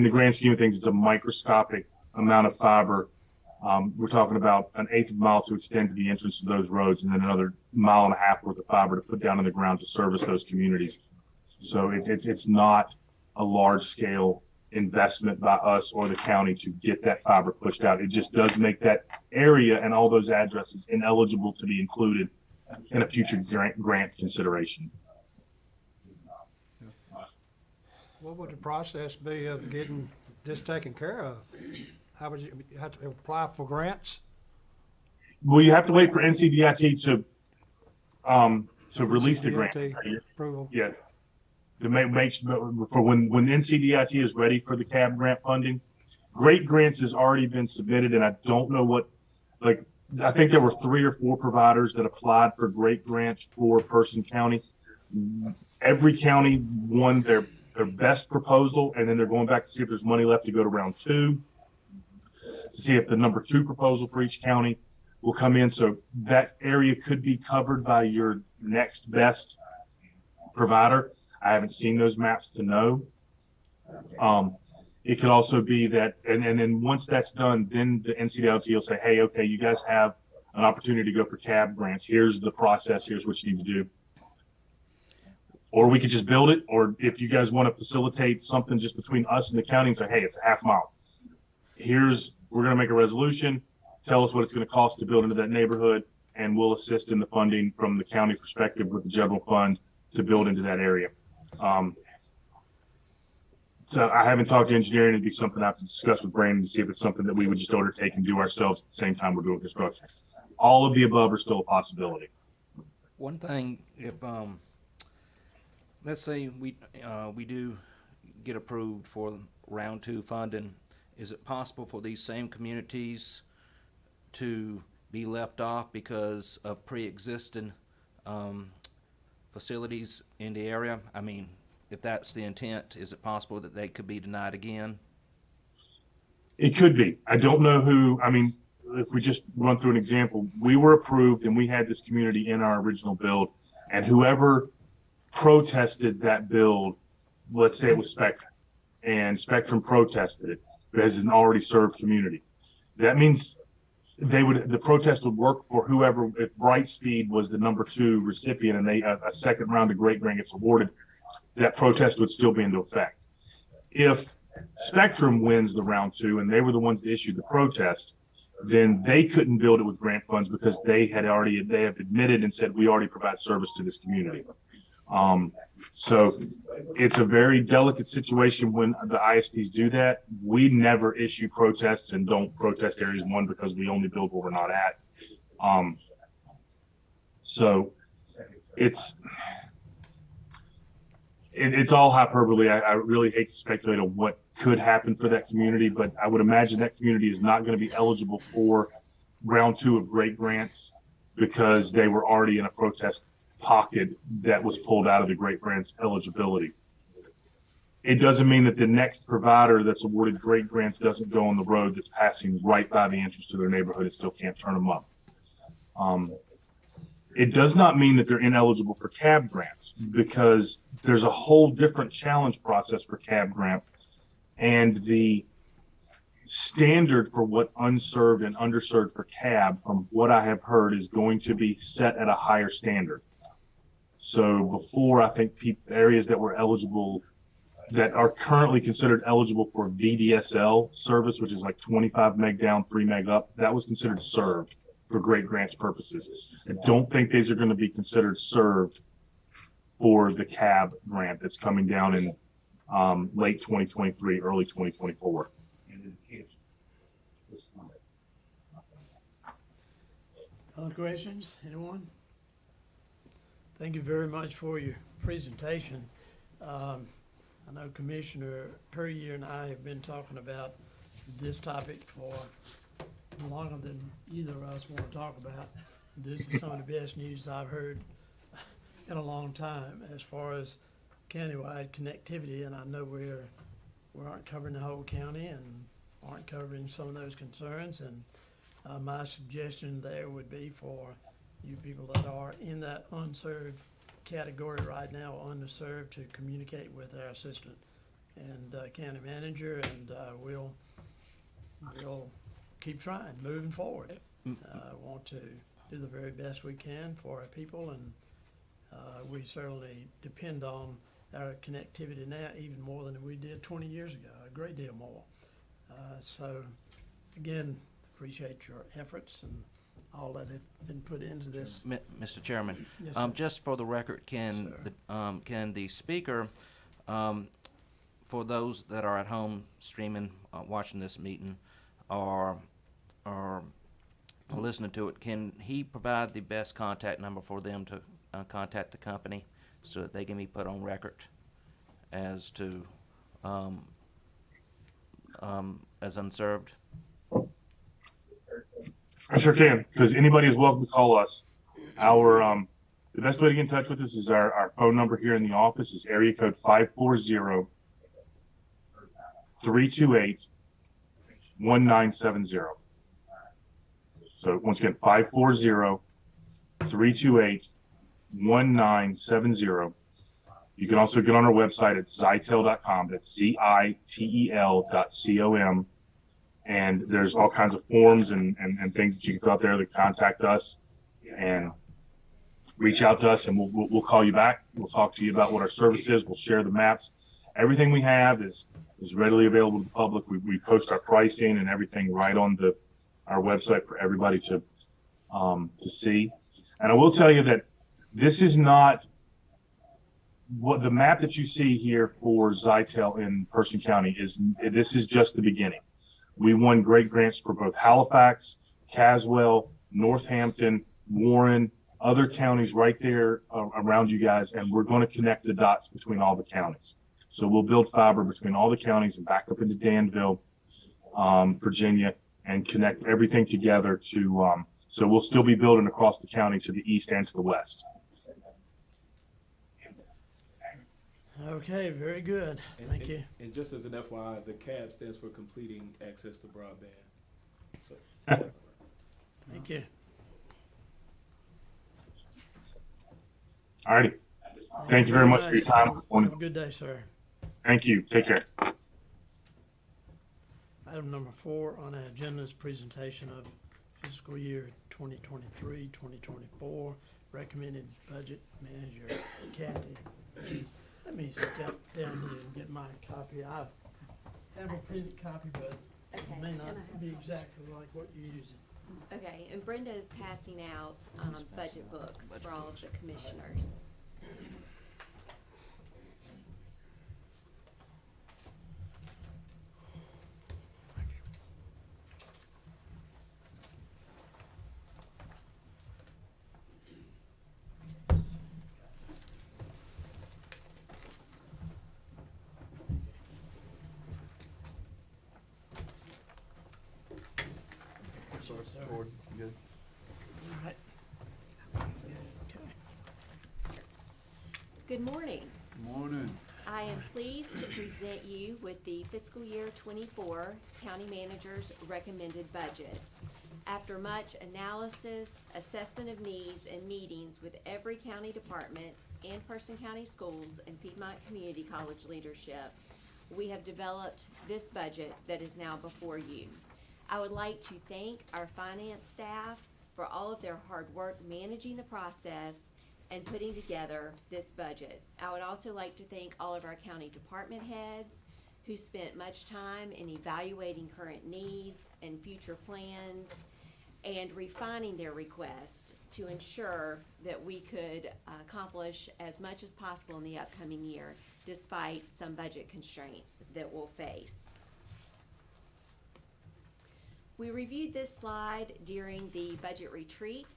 the grand scheme of things, it's a microscopic amount of fiber. We're talking about an eighth of a mile to extend to the entrance to those roads, and then another mile and a half worth of fiber to put down in the ground to service those communities. So it's not a large scale investment by us or the county to get that fiber pushed out. It just does make that area and all those addresses ineligible to be included in a future grant consideration. What would the process be of getting this taken care of? How would you have to apply for grants? Well, you have to wait for NCDIT to release the grant. Approval. Yeah. To make for when NCDIT is ready for the CAB grant funding. Great grants has already been submitted, and I don't know what, like, I think there were 3 or 4 providers that applied for great grants for Person County. Every county won their best proposal, and then they're going back to see if there's money left to go to round 2, to see if the number 2 proposal for each county will come in. So that area could be covered by your next best provider. I haven't seen those maps to know. It could also be that, and then once that's done, then the NCDOT will say, hey, okay, you guys have an opportunity to go for CAB grants. Here's the process. Here's what you need to do. Or we could just build it. Or if you guys want to facilitate something just between us and the county and say, hey, it's a half mile. We're going to make a resolution. Tell us what it's going to cost to build into that neighborhood, and we'll assist in the funding from the county perspective with the general fund to build into that area. So I haven't talked to engineering. It'd be something I have to discuss with Brandon to see if it's something that we would just undertake and do ourselves at the same time we're doing construction. All of the above are still a possibility. One thing, if let's say we do get approved for round 2 funding, is it possible for these same communities to be left off because of pre-existing facilities in the area? I mean, if that's the intent, is it possible that they could be denied again? It could be. I don't know who. I mean, if we just run through an example, we were approved and we had this community in our original build, and whoever protested that build, let's say it was Spectrum, and Spectrum protested it as an already served community. That means the protest would work for whoever. If Brightspeed was the number 2 recipient and a second round of great grant gets awarded, that protest would still be into effect. If Spectrum wins the round 2 and they were the ones that issued the protest, then they couldn't build it with grant funds because they have admitted and said, we already provide service to this community. So it's a very delicate situation when the ISPs do that. We never issue protests and don't protest areas 1 because we only build where we're not at. So it's all hyperbole. I really hate to speculate on what could happen for that community, but I would imagine that community is not going to be eligible for round 2 of great grants because they were already in a protest pocket that was pulled out of the great grants eligibility. It doesn't mean that the next provider that's awarded great grants doesn't go on the road that's passing right by the entrance to their neighborhood. It still can't turn them up. It does not mean that they're ineligible for CAB grants, because there's a whole different challenge process for CAB grant, and the standard for what unserved and underserved for CAB, from what I have heard, is going to be set at a higher standard. So before, I think areas that were eligible that are currently considered eligible for VDSL service, which is like 25 meg down, 3 meg up. That was considered served for great grants purposes. I don't think these are going to be considered served for the CAB grant that's coming down in late 2023, early 2024. Other questions, anyone? Thank you very much for your presentation. I know Commissioner Perrier and I have been talking about this topic for longer than either of us want to talk about. This is some of the best news I've heard in a long time as far as countywide connectivity, and I know we aren't covering the whole county and aren't covering some of those concerns, and my suggestion there would be for you people that are in that unserved category right now, underserved, to communicate with our assistant and county manager, and we'll keep trying, moving forward. Want to do the very best we can for our people, and we certainly depend on our connectivity now even more than we did 20 years ago, a great deal more. So again, appreciate your efforts and all that have been put into this. Mr. Chairman, Yes, sir. just for the record, can the speaker, for those that are at home streaming, watching this meeting, or listening to it, can he provide the best contact number for them to contact the company so that they can be put on record as to as unserved? I sure can, because anybody is welcome to call us. Our the best way to get in touch with us is our phone number here in the office is area code 540-328-1970. So once again, 540-328-1970. You can also get on our website at zytel.com. That's ZITEL.com. And there's all kinds of forms and things that you can fill out there to contact us and reach out to us, and we'll call you back. We'll talk to you about what our service is. We'll share the maps. Everything we have is readily available to the public. We post our pricing and everything right on our website for everybody to see. And I will tell you that this is not what the map that you see here for Zytel in Person County is. This is just the beginning. We won great grants for both Halifax, Caswell, Northampton, Warren, other counties right there around you guys, and we're going to connect the dots between all the counties. So we'll build fiber between all the counties and back up into Danville, Virginia, and connect everything together to, so we'll still be building across the county to the east and to the west. Okay, very good. Thank you. And just as an FYI, the CAB stands for Completing Access to Broadband. So, Thank you. All righty. Thank you very much for your time. Have a good day, sir. Thank you. Take care. Item number 4 on our agenda is presentation of fiscal year 2023-2024 recommended budget manager Kathy. Let me step down here and get my copy. I have a printed copy, but it Okay, may and I not have be one. exactly like what you're using. Okay, and Brenda is passing out budget books for all of the commissioners. Sorry, Sir. Gordon, you good? All right. Okay. Good morning. Morning. I am pleased to present you with the fiscal year 24 county manager's recommended budget. After much analysis, assessment of needs, and meetings with every county department and Person County Schools and Piedmont Community College leadership, we have developed this budget that is now before you. I would like to thank our finance staff for all of their hard work managing the process and putting together this budget. I would also like to thank all of our county department heads who spent much time in evaluating current needs and future plans and refining their request to ensure that we could accomplish as much as possible in the upcoming year, despite some budget constraints that we'll face. We reviewed this slide during the budget retreat.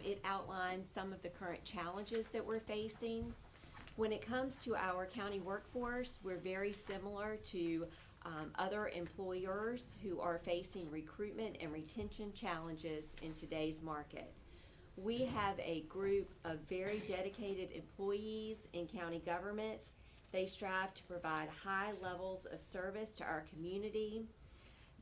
It outlines some of the current challenges that we're facing. When it comes to our county workforce, we're very similar to other employers who are facing recruitment and retention challenges in today's market. We have a group of very dedicated employees in county government. They strive to provide high levels of service to our community.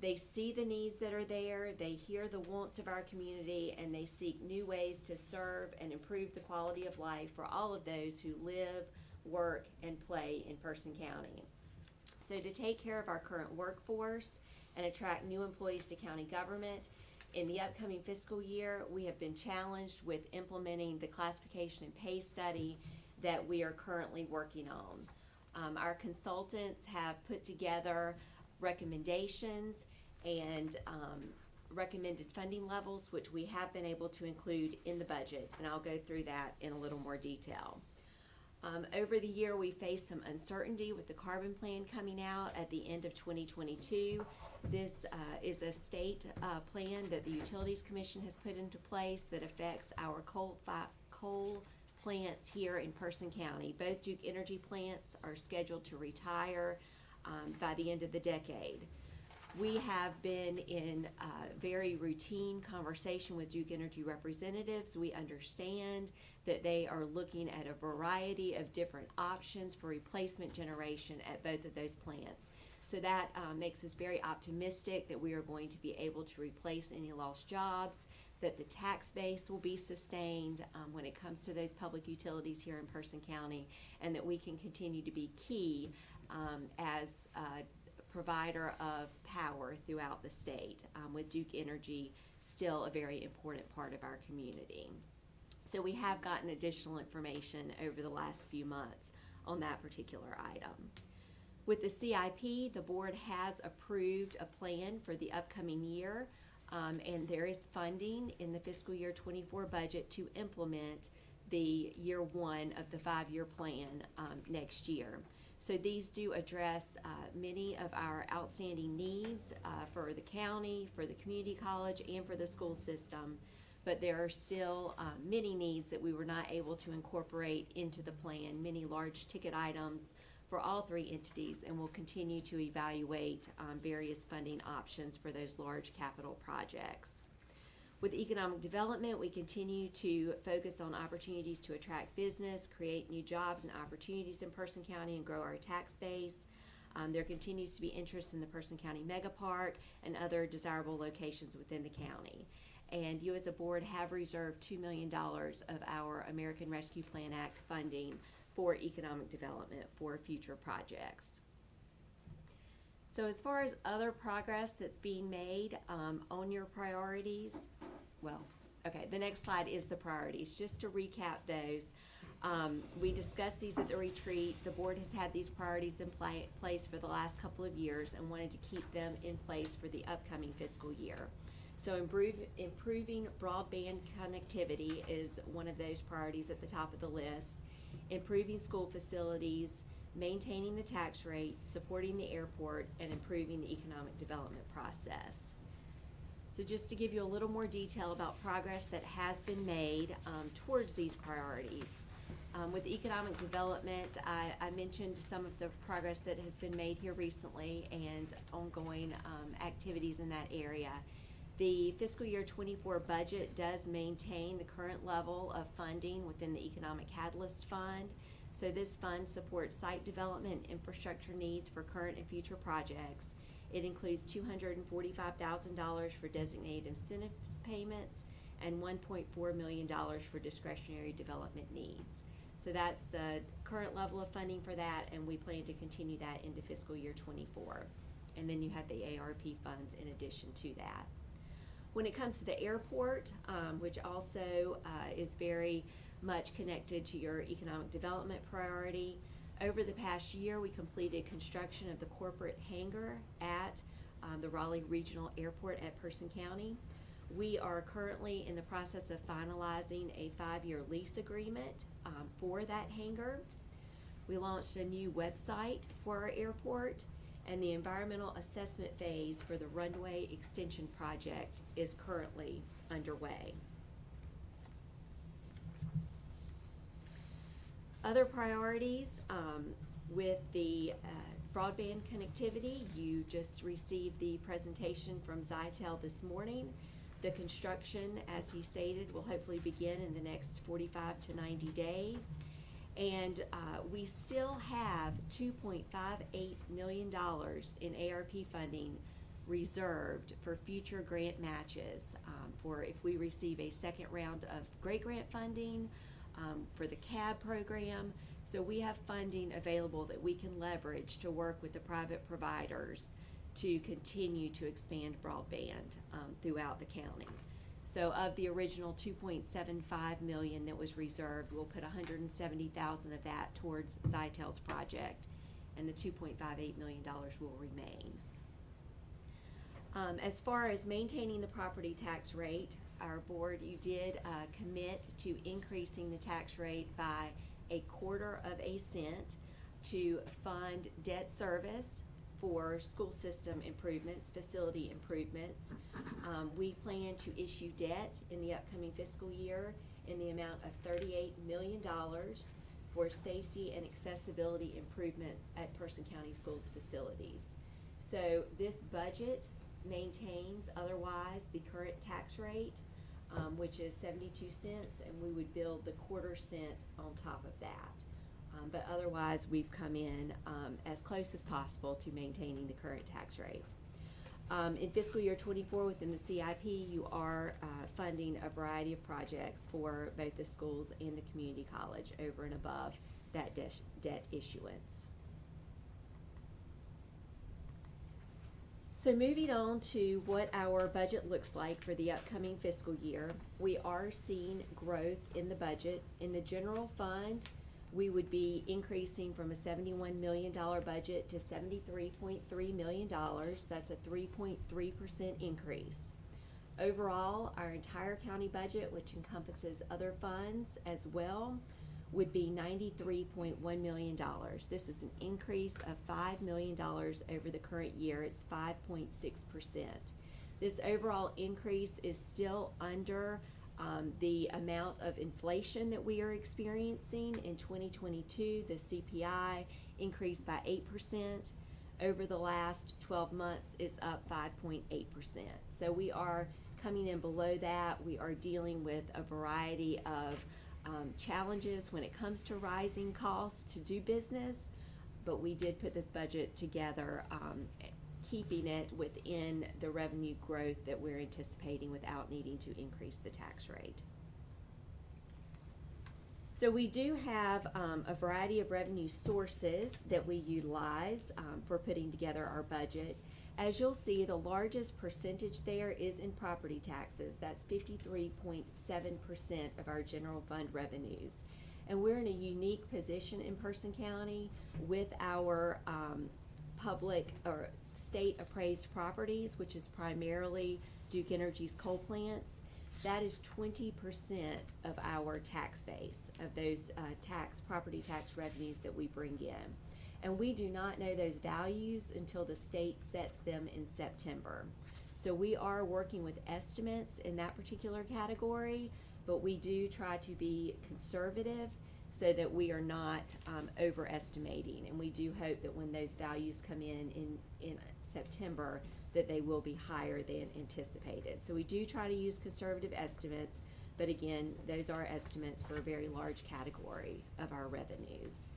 They see the needs that are there, they hear the wants of our community, and they seek new ways to serve and improve the quality of life for all of those who live, work, and play in Person County. So to take care of our current workforce and attract new employees to county government, in the upcoming fiscal year, we have been challenged with implementing the classification and pay study that we are currently working on. Our consultants have put together recommendations and recommended funding levels, which we have been able to include in the budget, and I'll go through that in a little more detail. Over the year, we faced some uncertainty with the carbon plan coming out at the end of 2022. This is a state plan that the Utilities Commission has put into place that affects our coal plants here in Person County. Both Duke Energy plants are scheduled to retire by the end of the decade. We have been in very routine conversation with Duke Energy representatives. We understand that they are looking at a variety of different options for replacement generation at both of those plants. So that makes us very optimistic that we are going to be able to replace any lost jobs, that the tax base will be sustained when it comes to those public utilities here in Person County, and that we can continue to be key as a provider of power throughout the state, with Duke Energy still a very important part of our community. So we have gotten additional information over the last few months on that particular item. With the CIP, the board has approved a plan for the upcoming year, and there is funding in the fiscal year 24 budget to implement the year one of the 5-year plan next year. So these do address many of our outstanding needs for the county, for the community college, and for the school system. But there are still many needs that we were not able to incorporate into the plan, many large ticket items for all 3 entities, and we'll continue to evaluate various funding options for those large capital projects. With economic development, we continue to focus on opportunities to attract business, create new jobs and opportunities in Person County, and grow our tax base. There continues to be interest in the Person County Mega Park and other desirable locations within the county. And you as a board have reserved $2 million of our American Rescue Plan Act funding for economic development for future projects. So as far as other progress that's being made on your priorities, the next slide is the priorities. Just to recap those, we discussed these at the retreat. The board has had these priorities in place for the last couple of years and wanted to keep them in place for the upcoming fiscal year. So improving broadband connectivity is one of those priorities at the top of the list. Improving school facilities, maintaining the tax rate, supporting the airport, and improving the economic development process. So just to give you a little more detail about progress that has been made towards these priorities. With economic development, I mentioned some of the progress that has been made here recently and ongoing activities in that area. The fiscal year 24 budget does maintain the current level of funding within the Economic Catalyst Fund. So this fund supports site development and infrastructure needs for current and future projects. It includes $245,000 for designated incentives payments and $1.4 million for discretionary development needs. So that's the current level of funding for that, and we plan to continue that into fiscal year 24. And then you have the ARP funds in addition to that. When it comes to the airport, which also is very much connected to your economic development priority. Over the past year, we completed construction of the corporate hangar at the Raleigh Regional Airport at Person County. We are currently in the process of finalizing a 5-year lease agreement for that hangar. We launched a new website for our airport, and the environmental assessment phase for the runway extension project is currently underway. Other priorities, with the broadband connectivity, you just received the presentation from Zytel this morning. The construction, as he stated, will hopefully begin in the next 45 to 90 days. And we still have $2.58 million in ARP funding reserved for future grant matches, for if we receive a second round of great grant funding, for the CAB program. So we have funding available that we can leverage to work with the private providers to continue to expand broadband throughout the county. So of the original $2.75 million that was reserved, we'll put $170,000 of that towards Zytel's project, and the $2.58 million will remain. As far as maintaining the property tax rate, our board, you did commit to increasing the tax rate by 1/4 cent to fund debt service for school system improvements, facility improvements. We plan to issue debt in the upcoming fiscal year in the amount of $38 million for safety and accessibility improvements at Person County Schools facilities. So this budget maintains otherwise the current tax rate, which is 72 cents, and we would build the 1/4 cent on top of that. But otherwise, we've come in as close as possible to maintaining the current tax rate. In fiscal year 24, within the CIP, you are funding a variety of projects for both the schools and the community college over and above that debt issuance. So moving on to what our budget looks like for the upcoming fiscal year, we are seeing growth in the budget. In the general fund, we would be increasing from a $71 million budget to $73.3 million. That's a 3.3% increase. Overall, our entire county budget, which encompasses other funds as well, would be $93.1 million. This is an increase of $5 million over the current year. It's 5.6%. This overall increase is still under the amount of inflation that we are experiencing. In 2022, the CPI increased by 8%. Over the last 12 months is up 5.8%. So we are coming in below that. We are dealing with a variety of challenges when it comes to rising costs to do business, but we did put this budget together, keeping it within the revenue growth that we're anticipating without needing to increase the tax rate. So we do have a variety of revenue sources that we utilize for putting together our budget. As you'll see, the largest percentage there is in property taxes. That's 53.7% of our general fund revenues. And we're in a unique position in Person County with our public or state appraised properties, which is primarily Duke Energy's coal plants. That is 20% of our tax base, of those property tax revenues that we bring in. And we do not know those values until the state sets them in September. So we are working with estimates in that particular category, but we do try to be conservative so that we are not overestimating. And we do hope that when those values come in September, that they will be higher than anticipated. So we do try to use conservative estimates, but again, those are estimates for a very large category of our revenues.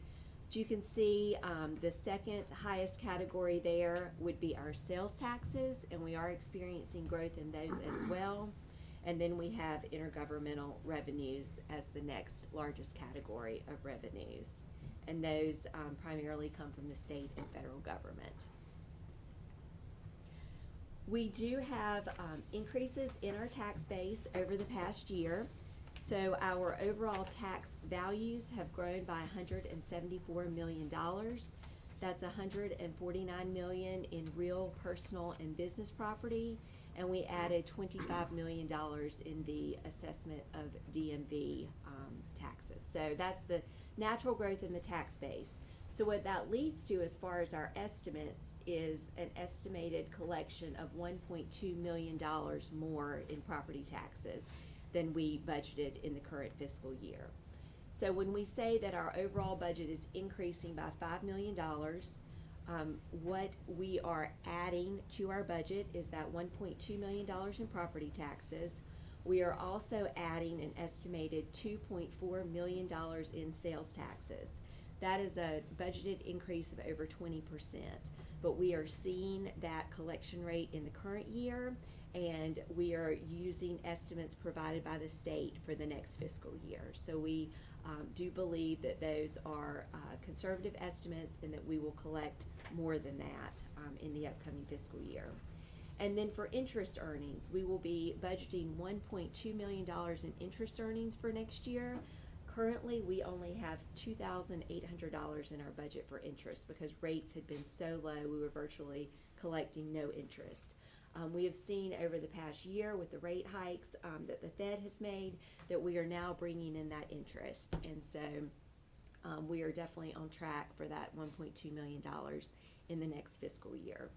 You can see the second highest category there would be our sales taxes, and we are experiencing growth in those as well. And then we have intergovernmental revenues as the next largest category of revenues. And those primarily come from the state and federal government. We do have increases in our tax base over the past year. So our overall tax values have grown by $174 million. That's $149 million in real, personal, and business property, and we added $25 million in the assessment of DMV taxes. So that's the natural growth in the tax base. So what that leads to as far as our estimates is an estimated collection of $1.2 million more in property taxes than we budgeted in the current fiscal year. So when we say that our overall budget is increasing by $5 million, what we are adding to our budget is that $1.2 million in property taxes. We are also adding an estimated $2.4 million in sales taxes. That is a budgeted increase of over 20%, but we are seeing that collection rate in the current year, and we are using estimates provided by the state for the next fiscal year. So we do believe that those are conservative estimates and that we will collect more than that in the upcoming fiscal year. And then for interest earnings, we will be budgeting $1.2 million in interest earnings for next year. Currently, we only have $2,800 in our budget for interest because rates had been so low, we were virtually collecting no interest. We have seen over the past year with the rate hikes that the Fed has made that we are now bringing in that interest. And so we are definitely on track for that $1.2 million in the next fiscal year.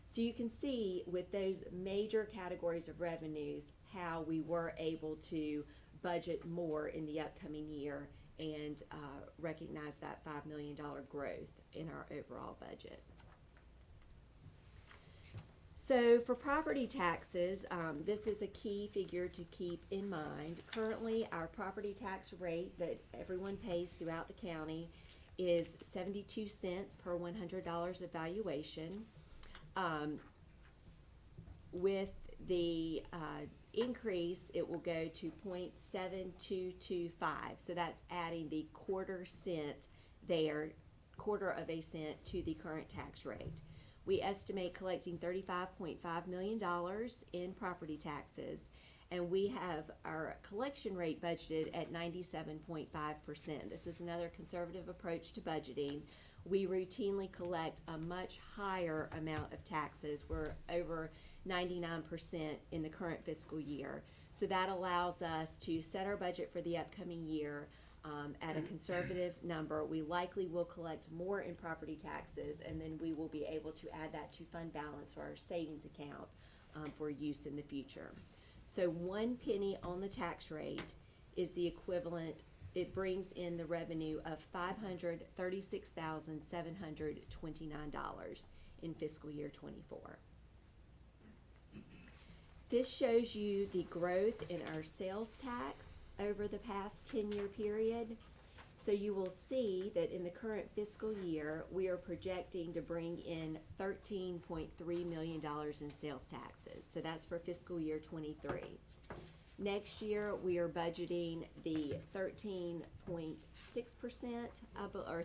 So you can see with those major categories of revenues how we were able to budget more in the upcoming year and recognize that $5 million growth in our overall budget. So for property taxes, this is a key figure to keep in mind. Currently, our property tax rate that everyone pays throughout the county is 72 cents per $100 of valuation. With the increase, it will go to 0.7225. So that's adding the quarter of a cent to the current tax rate. We estimate collecting $35.5 million in property taxes, and we have our collection rate budgeted at 97.5%. This is another conservative approach to budgeting. We routinely collect a much higher amount of taxes. We're over 99% in the current fiscal year. So that allows us to set our budget for the upcoming year at a conservative number. We likely will collect more in property taxes, and then we will be able to add that to fund balance or our savings account for use in the future. So 1 penny on the tax rate is the equivalent. It brings in the revenue of $536,729 in fiscal year 24. This shows you the growth in our sales tax over the past 10-year period. So you will see that in the current fiscal year, we are projecting to bring in $13.3 million in sales taxes. So that's for fiscal year 23. Next year, we are budgeting the 13.6% or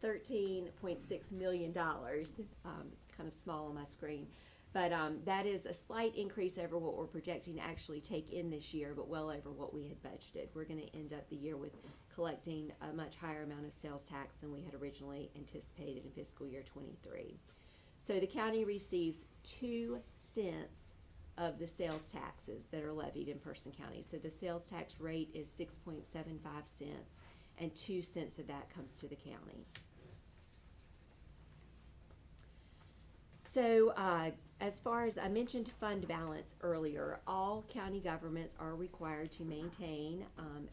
$13.6 million. It's kind of small on my screen. But that is a slight increase over what we're projecting to actually take in this year, but well over what we had budgeted. We're going to end up the year with collecting a much higher amount of sales tax than we had originally anticipated in fiscal year 23. So the county receives 2 cents of the sales taxes that are levied in Person County. So the sales tax rate is 6.75 cents, and 2 cents of that comes to the county. So as far as I mentioned fund balance earlier, all county governments are required to maintain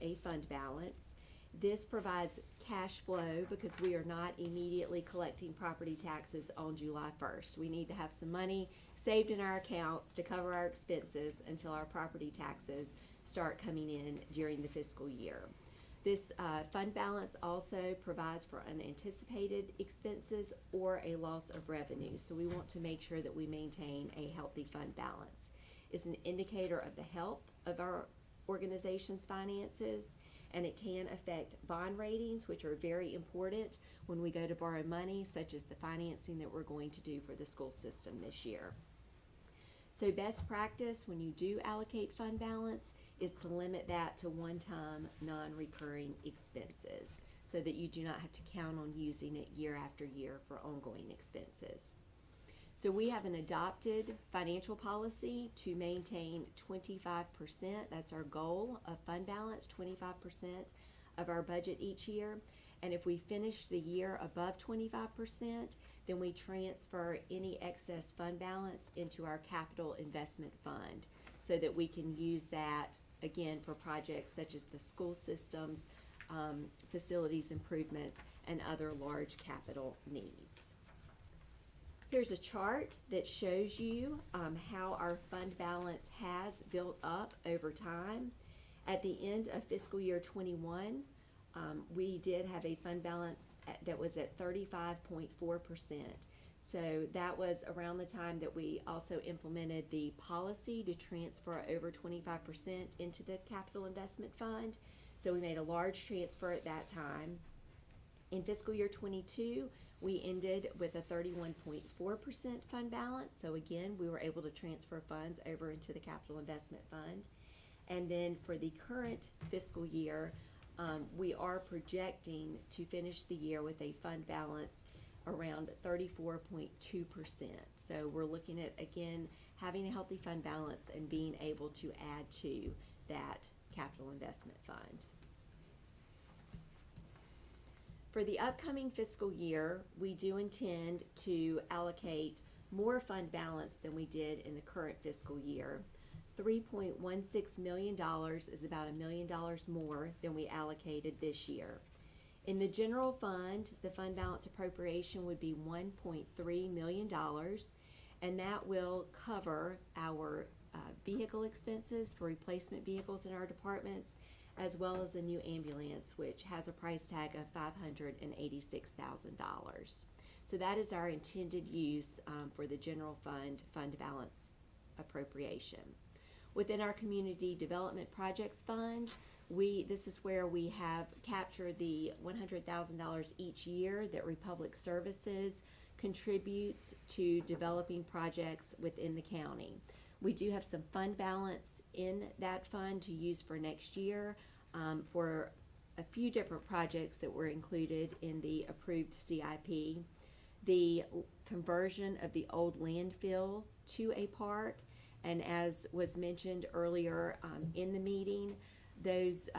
a fund balance. This provides cash flow because we are not immediately collecting property taxes on July 1st. We need to have some money saved in our accounts to cover our expenses until our property taxes start coming in during the fiscal year. This fund balance also provides for unanticipated expenses or a loss of revenue. So we want to make sure that we maintain a healthy fund balance. It's an indicator of the health of our organization's finances, and it can affect bond ratings, which are very important when we go to borrow money, such as the financing that we're going to do for the school system this year. So best practice when you do allocate fund balance is to limit that to one-time, non-recurring expenses so that you do not have to count on using it year after year for ongoing expenses. So we have an adopted financial policy to maintain 25%. That's our goal of fund balance, 25% of our budget each year. And if we finish the year above 25%, then we transfer any excess fund balance into our capital investment fund so that we can use that again for projects such as the school systems, facilities improvements, and other large capital needs. Here's a chart that shows you how our fund balance has built up over time. At the end of fiscal year 21, we did have a fund balance that was at 35.4%. So that was around the time that we also implemented the policy to transfer over 25% into the capital investment fund. So we made a large transfer at that time. In fiscal year 22, we ended with a 31.4% fund balance. So again, we were able to transfer funds over into the capital investment fund. And then for the current fiscal year, we are projecting to finish the year with a fund balance around 34.2%. So we're looking at, again, having a healthy fund balance and being able to add to that capital investment fund. For the upcoming fiscal year, we do intend to allocate more fund balance than we did in the current fiscal year. $3.16 million is about $1 million more than we allocated this year. In the general fund, the fund balance appropriation would be $1.3 million, and that will cover our vehicle expenses for replacement vehicles in our departments, as well as the new ambulance, which has a price tag of $586,000. So that is our intended use for the general fund balance appropriation. Within our community development projects fund, this is where we have captured the $100,000 each year that Republic Services contributes to developing projects within the county. We do have some fund balance in that fund to use for next year for a few different projects that were included in the approved CIP. The conversion of the old landfill to a park, and as was mentioned earlier in the meeting, those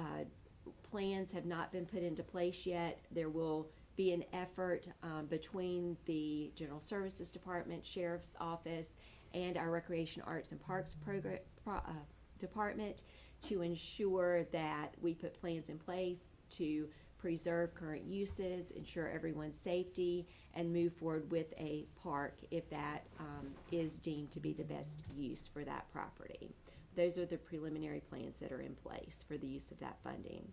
plans have not been put into place yet. There will be an effort between the General Services Department, Sheriff's Office, and our Recreation, Arts, and Parks Department to ensure that we put plans in place to preserve current uses, ensure everyone's safety, and move forward with a park if that is deemed to be the best use for that property. Those are the preliminary plans that are in place for the use of that funding.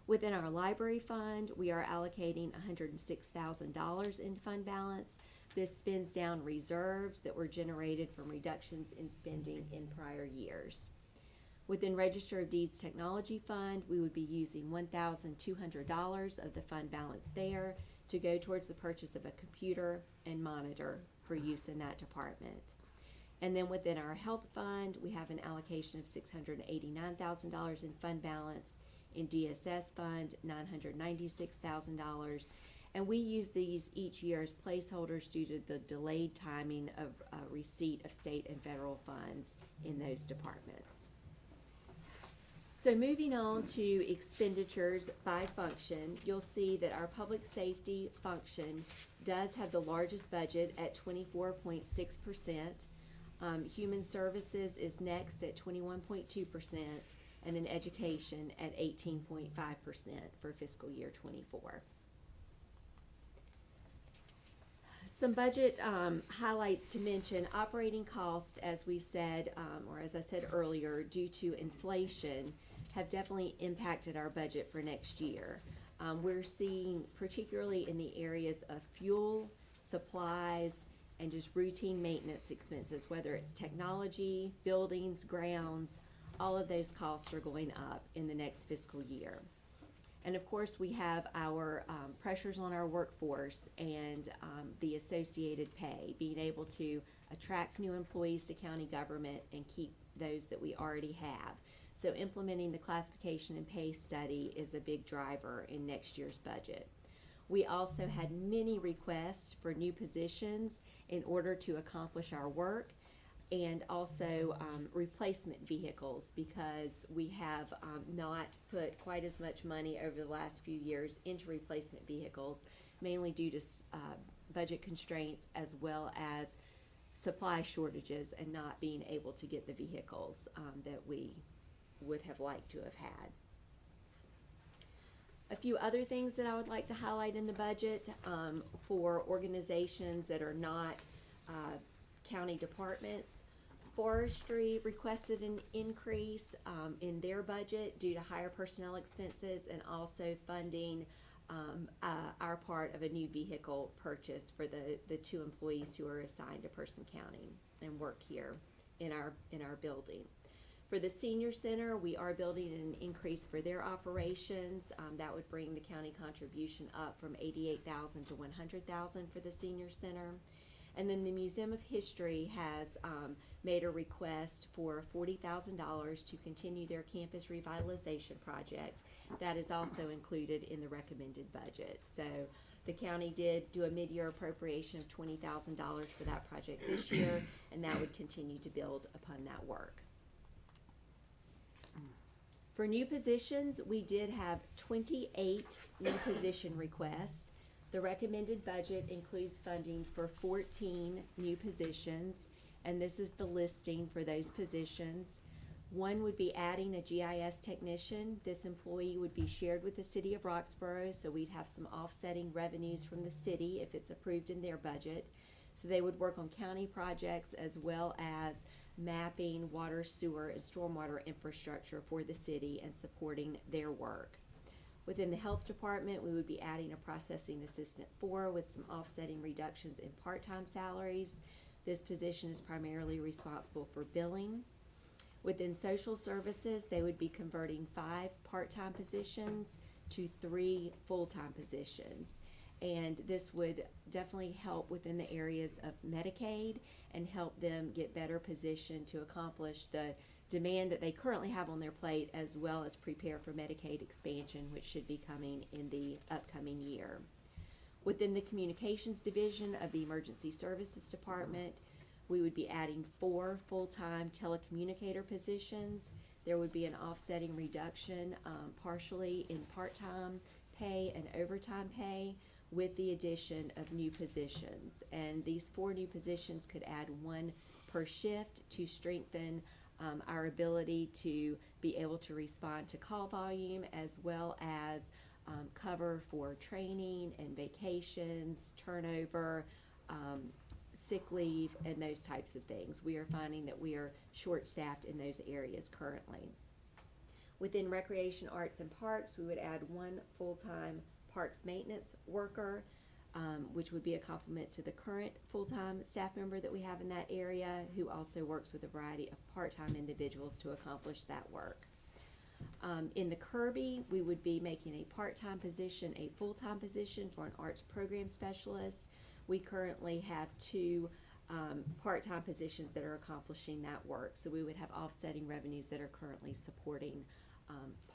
Within our library fund, we are allocating $106,000 in fund balance. This spends down reserves that were generated from reductions in spending in prior years. Within Register of Deeds Technology Fund, we would be using $1,200 of the fund balance there to go towards the purchase of a computer and monitor for use in that department. And then within our health fund, we have an allocation of $689,000 in fund balance. In DSS fund, $996,000. And we use these each year as placeholders due to the delayed timing of receipt of state and federal funds in those departments. So moving on to expenditures by function, you'll see that our public safety function does have the largest budget at 24.6%. Human services is next at 21.2%, and then education at 18.5% for fiscal year 24. Some budget highlights to mention. Operating costs, as we said, or as I said earlier, due to inflation, have definitely impacted our budget for next year. We're seeing, particularly in the areas of fuel, supplies, and just routine maintenance expenses, whether it's technology, buildings, grounds, all of those costs are going up in the next fiscal year. And of course, we have our pressures on our workforce and the associated pay, being able to attract new employees to county government and keep those that we already have. So implementing the classification and pay study is a big driver in next year's budget. We also had many requests for new positions in order to accomplish our work, and also replacement vehicles, because we have not put quite as much money over the last few years into replacement vehicles, mainly due to budget constraints as well as supply shortages and not being able to get the vehicles that we would have liked to have had. A few other things that I would like to highlight in the budget for organizations that are not county departments. Forestry requested an increase in their budget due to higher personnel expenses and also funding our part of a new vehicle purchase for the 2 employees who are assigned to Person County and work here in our building. For the senior center, we are building an increase for their operations. That would bring the county contribution up from $88,000 to $100,000 for the senior center. And then the Museum of History has made a request for $40,000 to continue their campus revitalization project. That is also included in the recommended budget. So the county did do a mid-year appropriation of $20,000 for that project this year, and that would continue to build upon that work. For new positions, we did have 28 new position requests. The recommended budget includes funding for 14 new positions, and this is the listing for those positions. One would be adding a GIS technician. This employee would be shared with the city of Roxborough, so we'd have some offsetting revenues from the city if it's approved in their budget. So they would work on county projects as well as mapping water, sewer, and stormwater infrastructure for the city and supporting their work. Within the health department, we would be adding a processing assistant 4 with some offsetting reductions in part-time salaries. This position is primarily responsible for billing. Within social services, they would be converting 5 part-time positions to 3 full-time positions. And this would definitely help within the areas of Medicaid and help them get better positioned to accomplish the demand that they currently have on their plate, as well as prepare for Medicaid expansion, which should be coming in the upcoming year. Within the communications division of the Emergency Services Department, we would be adding 4 full-time telecommunicator positions. There would be an offsetting reduction partially in part-time pay and overtime pay, with the addition of new positions. And these 4 new positions could add 1 per shift to strengthen our ability to be able to respond to call volume, as well as cover for training and vacations, turnover, sick leave, and those types of things. We are finding that we are short-staffed in those areas currently. Within recreation, arts, and parks, we would add 1 full-time parks maintenance worker, which would be a complement to the current full-time staff member that we have in that area, who also works with a variety of part-time individuals to accomplish that work. In the Kirby, we would be making a part-time position a full-time position for an arts program specialist. We currently have 2 part-time positions that are accomplishing that work, so we would have offsetting revenues that are currently supporting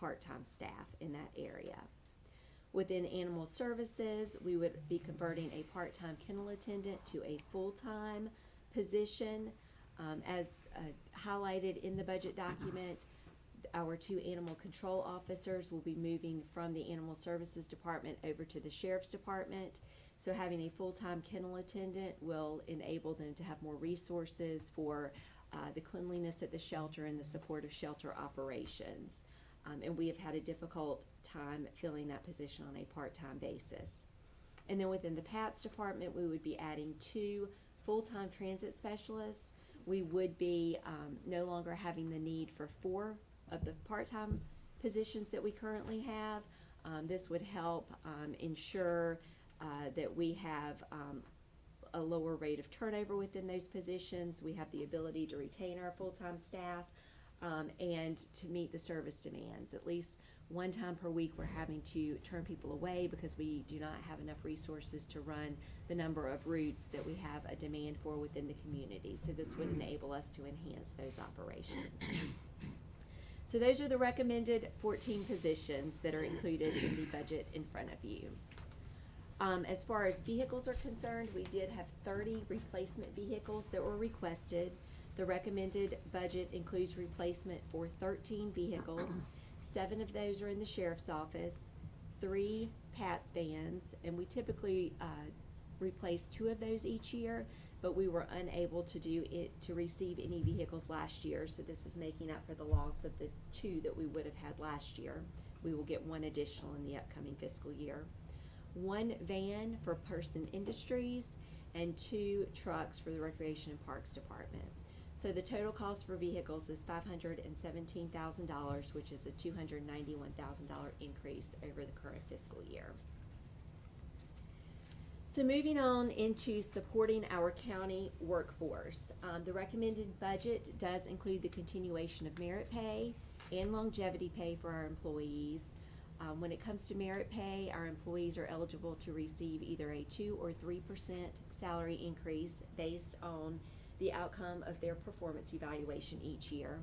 part-time staff in that area. Within animal services, we would be converting a part-time kennel attendant to a full-time position. As highlighted in the budget document, our 2 animal control officers will be moving from the animal services department over to the sheriff's department. So having a full-time kennel attendant will enable them to have more resources for the cleanliness at the shelter and the support of shelter operations. And we have had a difficult time filling that position on a part-time basis. And then within the PATS department, we would be adding 2 full-time transit specialists. We would be no longer having the need for 4 of the part-time positions that we currently have. This would help ensure that we have a lower rate of turnover within those positions. We have the ability to retain our full-time staff, and to meet the service demands. At least one time per week, we're having to turn people away because we do not have enough resources to run the number of routes that we have a demand for within the community. So this would enable us to enhance those operations. So those are the recommended 14 positions that are included in the budget in front of you. As far as vehicles are concerned, we did have 30 replacement vehicles that were requested. The recommended budget includes replacement for 13 vehicles. 7 of those are in the sheriff's office, 3 PATS vans, and we typically replace 2 of those each year, but we were unable to receive any vehicles last year, so this is making up for the loss of the 2 that we would have had last year. We will get 1 additional in the upcoming fiscal year. 1 van for Person Industries and 2 trucks for the Recreation and Parks Department. So the total cost for vehicles is $517,000, which is a $291,000 increase over the current fiscal year. So moving on into supporting our county workforce. The recommended budget does include the continuation of merit pay and longevity pay for our employees. When it comes to merit pay, our employees are eligible to receive either a 2 or 3% salary increase based on the outcome of their performance evaluation each year.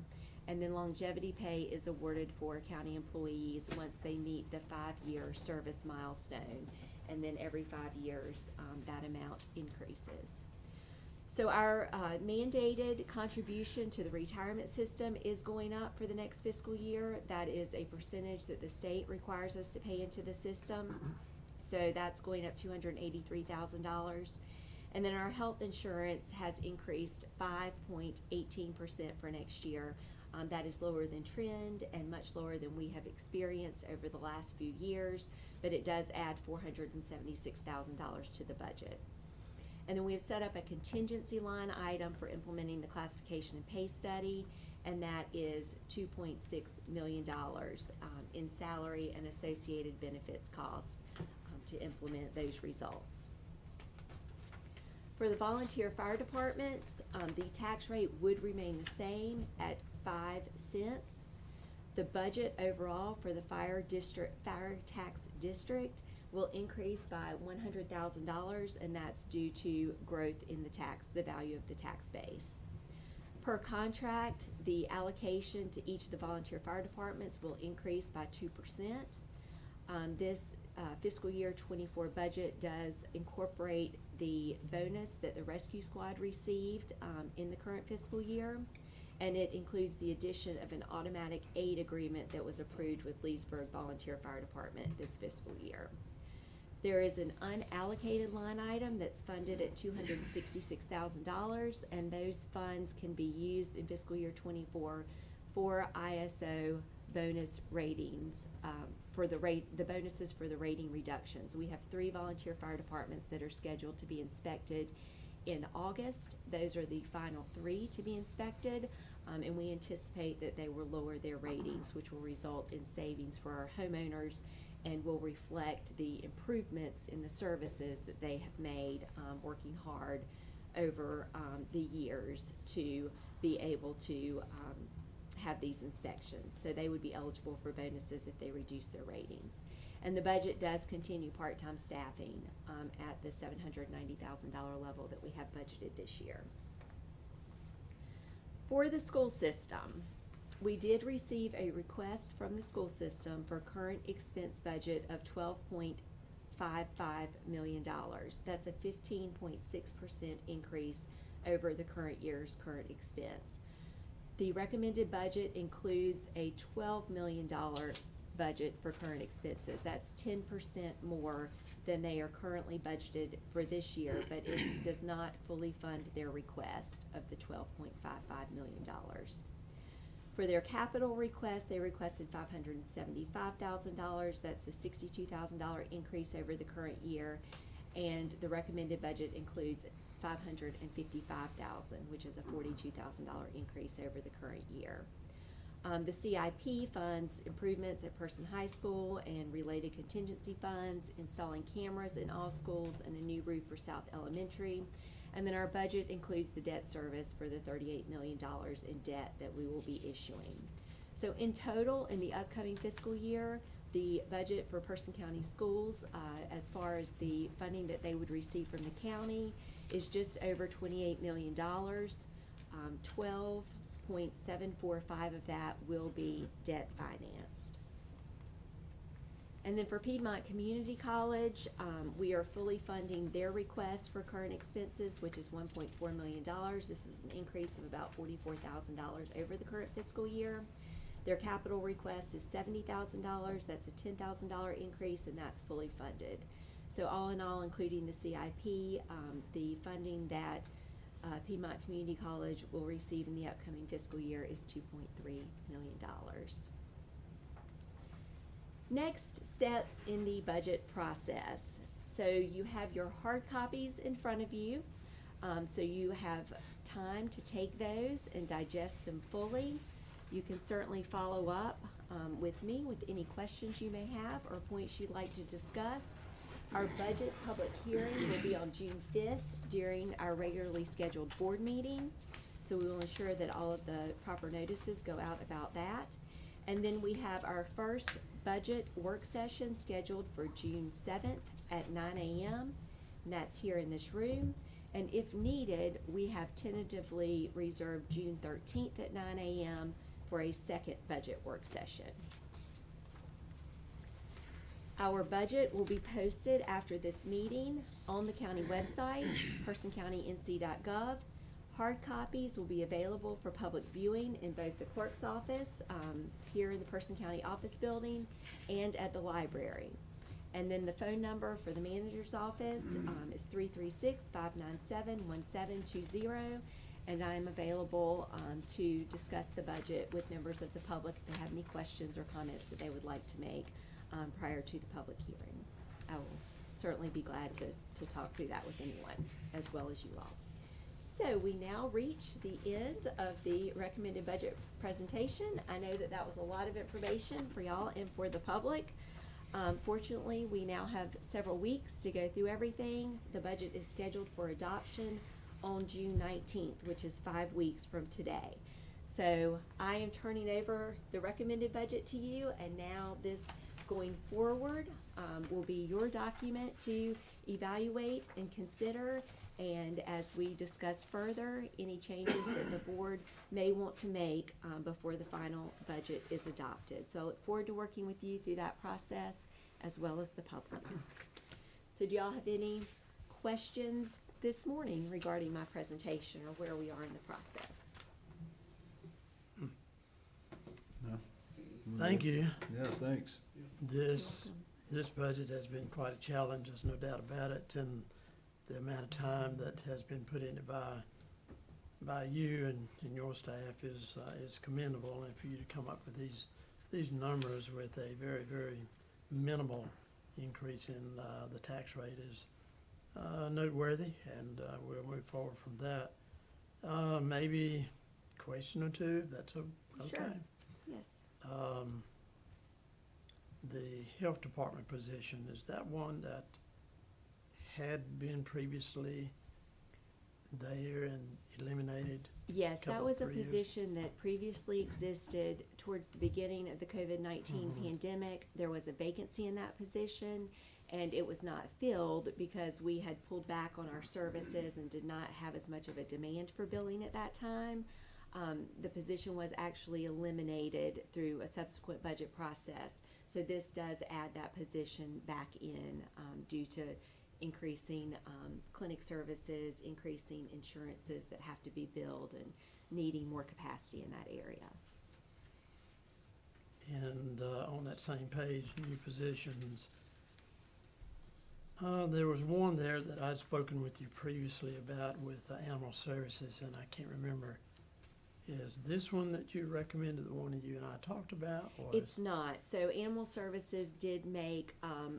And then longevity pay is awarded for county employees once they meet the 5-year service milestone. And then every 5 years, that amount increases. So our mandated contribution to the retirement system is going up for the next fiscal year. That is a percentage that the state requires us to pay into the system. So that's going up $283,000. And then our health insurance has increased 5.18% for next year. That is lower than trend and much lower than we have experienced over the last few years, but it does add $476,000 to the budget. And then we have set up a contingency line item for implementing the classification and pay study, and that is $2.6 million in salary and associated benefits cost to implement those results. For the volunteer fire departments, the tax rate would remain the same at 5 cents. The budget overall for the fire tax district will increase by $100,000, and that's due to growth in the value of the tax base. Per contract, the allocation to each of the volunteer fire departments will increase by 2%. This fiscal year 24 budget does incorporate the bonus that the rescue squad received in the current fiscal year, and it includes the addition of an automatic aid agreement that was approved with Leesburg Volunteer Fire Department this fiscal year. There is an unallocated line item that's funded at $266,000, and those funds can be used in fiscal year 24 for ISO bonus ratings, for the bonuses for the rating reductions. We have 3 volunteer fire departments that are scheduled to be inspected in August. Those are the final 3 to be inspected, and we anticipate that they will lower their ratings, which will result in savings for our homeowners and will reflect the improvements in the services that they have made, working hard over the years to be able to have these inspections. So they would be eligible for bonuses if they reduce their ratings. And the budget does continue part-time staffing at the $790,000 level that we have budgeted this year. For the school system, we did receive a request from the school system for current expense budget of $12.55 million. That's a 15.6% increase over the current year's current expense. The recommended budget includes a $12 million budget for current expenses. That's 10% more than they are currently budgeted for this year, but it does not fully fund their request of the $12.55 million. For their capital request, they requested $575,000. That's a $62,000 increase over the current year, and the recommended budget includes $555,000, which is a $42,000 increase over the current year. The CIP funds improvements at Person High School and related contingency funds, installing cameras in all schools, and a new roof for South Elementary. And then our budget includes the debt service for the $38 million in debt that we will be issuing. So in total, in the upcoming fiscal year, the budget for Person County Schools, as far as the funding that they would receive from the county, is just over $28 million. 12.745 of that will be debt financed. And then for Piedmont Community College, we are fully funding their request for current expenses, which is $1.4 million. This is an increase of about $44,000 over the current fiscal year. Their capital request is $70,000. That's a $10,000 increase, and that's fully funded. So all in all, including the CIP, the funding that Piedmont Community College will receive in the upcoming fiscal year is $2.3 million. Next steps in the budget process. So you have your hard copies in front of you. So you have time to take those and digest them fully. You can certainly follow up with me with any questions you may have or points you'd like to discuss. Our budget public hearing will be on June 5th during our regularly scheduled board meeting. So we will ensure that all of the proper notices go out about that. And then we have our first budget work session scheduled for June 7th at 9 a.m. And that's here in this room. And if needed, we have tentatively reserved June 13th at 9 a.m. for a second budget work session. Our budget will be posted after this meeting on the county website, personcountync.gov. Hard copies will be available for public viewing in both the clerk's office, here in the Person County office building, and at the library. And then the phone number for the manager's office is 336-597-1720. And I'm available to discuss the budget with members of the public if they have any questions or comments that they would like to make prior to the public hearing. I will certainly be glad to talk through that with anyone, as well as you all. So we now reach the end of the recommended budget presentation. I know that that was a lot of information for y'all and for the public. Fortunately, we now have several weeks to go through everything. The budget is scheduled for adoption on June 19th, which is 5 weeks from today. So I am turning over the recommended budget to you, and now this going forward will be your document to evaluate and consider. And as we discuss further, any changes that the board may want to make before the final budget is adopted. So I look forward to working with you through that process as well as the public. So do y'all have any questions this morning regarding my presentation or where we are in the process? No? Thank you. Yeah, thanks. This budget has been quite a challenge, there's no doubt about it, and the amount of time that has been put into by you and your staff is commendable, and for you to come up with these numbers with a very, very minimal increase in the tax rate is noteworthy, and we'll move forward from that. Maybe a question or two, if that's okay. Sure. Yes. The health department position, is that one that had been previously there and eliminated? Yes, that couple, was a 3 years? position that previously existed towards the beginning of the COVID-19 pandemic. There was a vacancy in that position, and it was not filled because we had pulled back on our services and did not have as much of a demand for billing at that time. The position was actually eliminated through a subsequent budget process. So this does add that position back in due to increasing clinic services, increasing insurances that have to be billed, and needing more capacity in that area. And on that same page, new positions, there was one there that I'd spoken with you previously about with animal services, and I can't remember. Is this one that you recommended, the one that you and I talked about? Or It's not. So Animal Services did make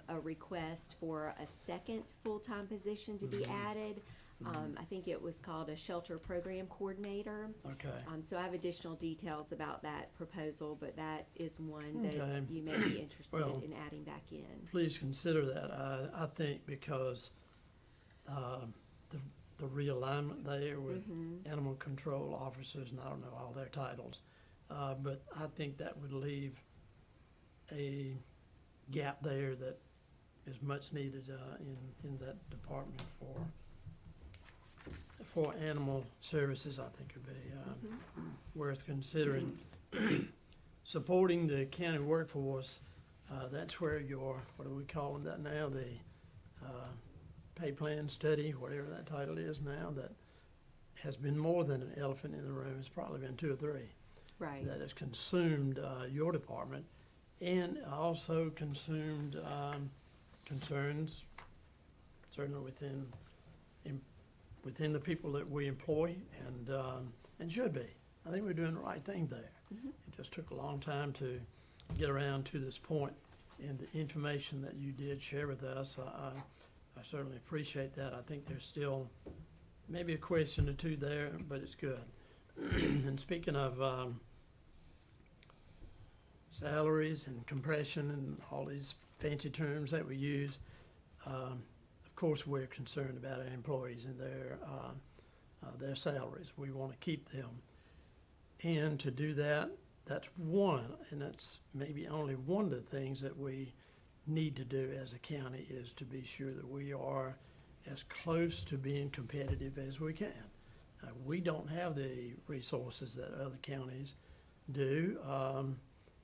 a request for a second full-time position to be added. I think it was called a Shelter Program Coordinator. Okay. So I have additional details about that proposal, but that is one that Okay. you may be interested Well, in adding back in. Please consider that. I think because the the realignment there with Mhm. animal control officers, and I don't know all their titles. But I think that would leave a gap there that is much needed in that department for animal services. I think would be worth considering. Supporting the county workforce, that's where your, what are we calling that now, the pay plan study, whatever that title is now, that has been more than an elephant in the room. It's probably been two or three. Right. That has consumed your department and also consumed concerns, certainly within the people that we employ, and should be. I think we're doing the right thing there. It just took a long time to get around to this point, and the information that you did share with us, I certainly appreciate that. I think there's still maybe a question or two there, but it's good. And speaking of salaries and compression and all these fancy terms that we use, of course we're concerned about our employees and their salaries. We want to keep them. And to do that, that's one, and that's maybe only one of the things that we need to do as a county, is to be sure that we are as close to being competitive as we can. We don't have the resources that other counties do.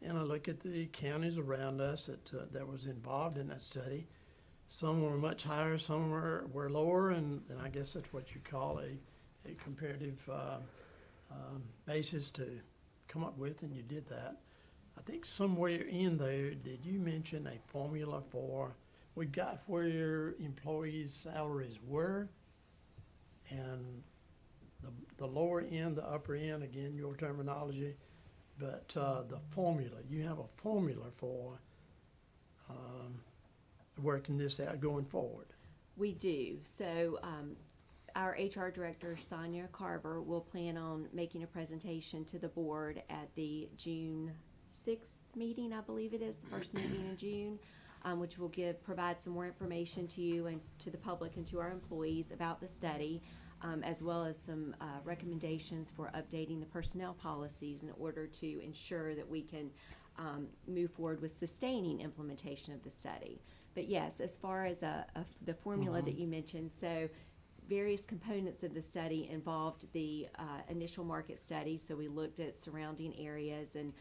And I look at the counties around us that was involved in that study. Some were much higher, some were lower, and I guess that's what you call a comparative basis to come up with, and you did that. I think somewhere in there, did you mention a formula for, we got where your employees' salaries were, and the lower end, the upper end, again, your terminology, but the formula, you have a formula for working this out going forward. We do. So our HR director, Sonia Carver, will plan on making a presentation to the board at the June 6th meeting, I believe it is, the first meeting in June, which will provide some more information to you and to the public and to our employees about the study, as well as some recommendations for updating the personnel policies in order to ensure that we can move forward with sustaining implementation of the study. But yes, as far as the formula that you mentioned, so various components of the study involved the initial market study. So we looked at surrounding areas and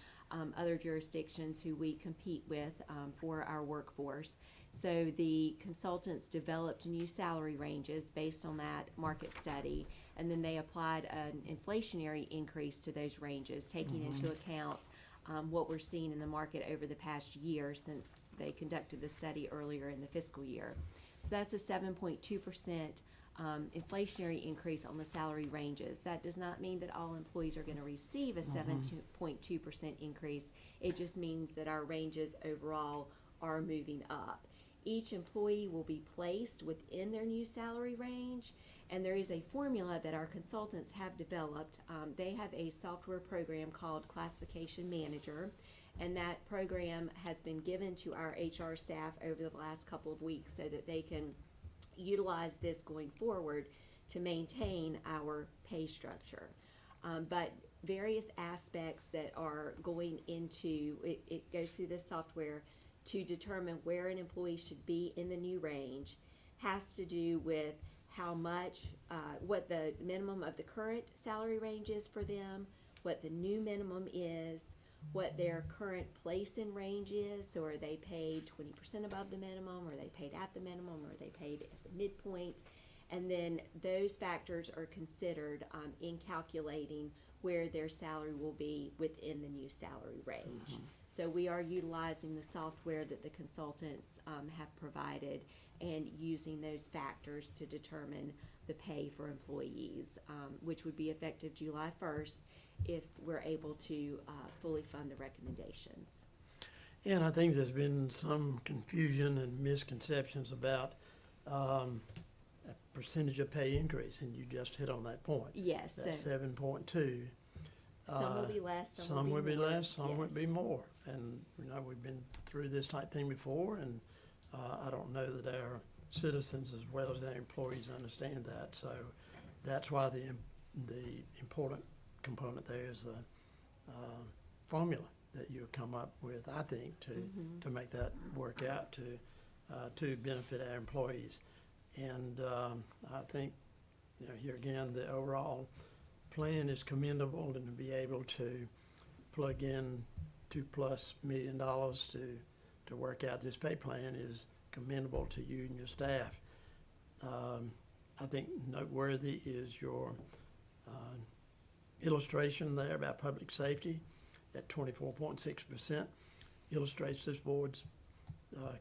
other jurisdictions who we compete with for our workforce. So the consultants developed new salary ranges based on that market study, and then they applied an inflationary increase to those ranges, taking into account what we're seeing in the market over the past year since they conducted the study earlier in the fiscal year. So that's a 7.2% inflationary increase on the salary ranges. That does not mean that all employees are going to receive a 7.2% increase. It just means that our ranges overall are moving up. Each employee will be placed within their new salary range, and there is a formula that our consultants have developed. They have a software program called Classification Manager, and that program has been given to our HR staff over the last couple of weeks so that they can utilize this going forward to maintain our pay structure. But various aspects that are going into it goes through this software to determine where an employee should be in the new range, has to do with how much, what the minimum of the current salary range is for them, what the new minimum is, what their current place in range is. So are they paid 20% above the minimum, or are they paid at the minimum, or are they paid at the midpoint? And then those factors are considered in calculating where their salary will be within the new salary range. So we are utilizing the software that the consultants have provided and using those factors to determine the pay for employees, which would be effective July 1st if we're able to fully fund the recommendations. And I think there's been some confusion and misconceptions about a percentage of pay increase, and you just hit on that point. Yes. That's So 7.2. some will be less, Some will would be more. less, some would be Yes. more. And, we've been through this type thing before, and I don't know that our citizens as well as their employees understand that. So that's why the important component there is the formula that you come up with, I think, to make that work out to benefit our employees. And I think, you know, here again, the overall plan is commendable, and to be able to plug in $2+ million to work out this pay plan is commendable to you and your staff. I think noteworthy is your illustration there about public safety at 24.6%. Illustrates this board's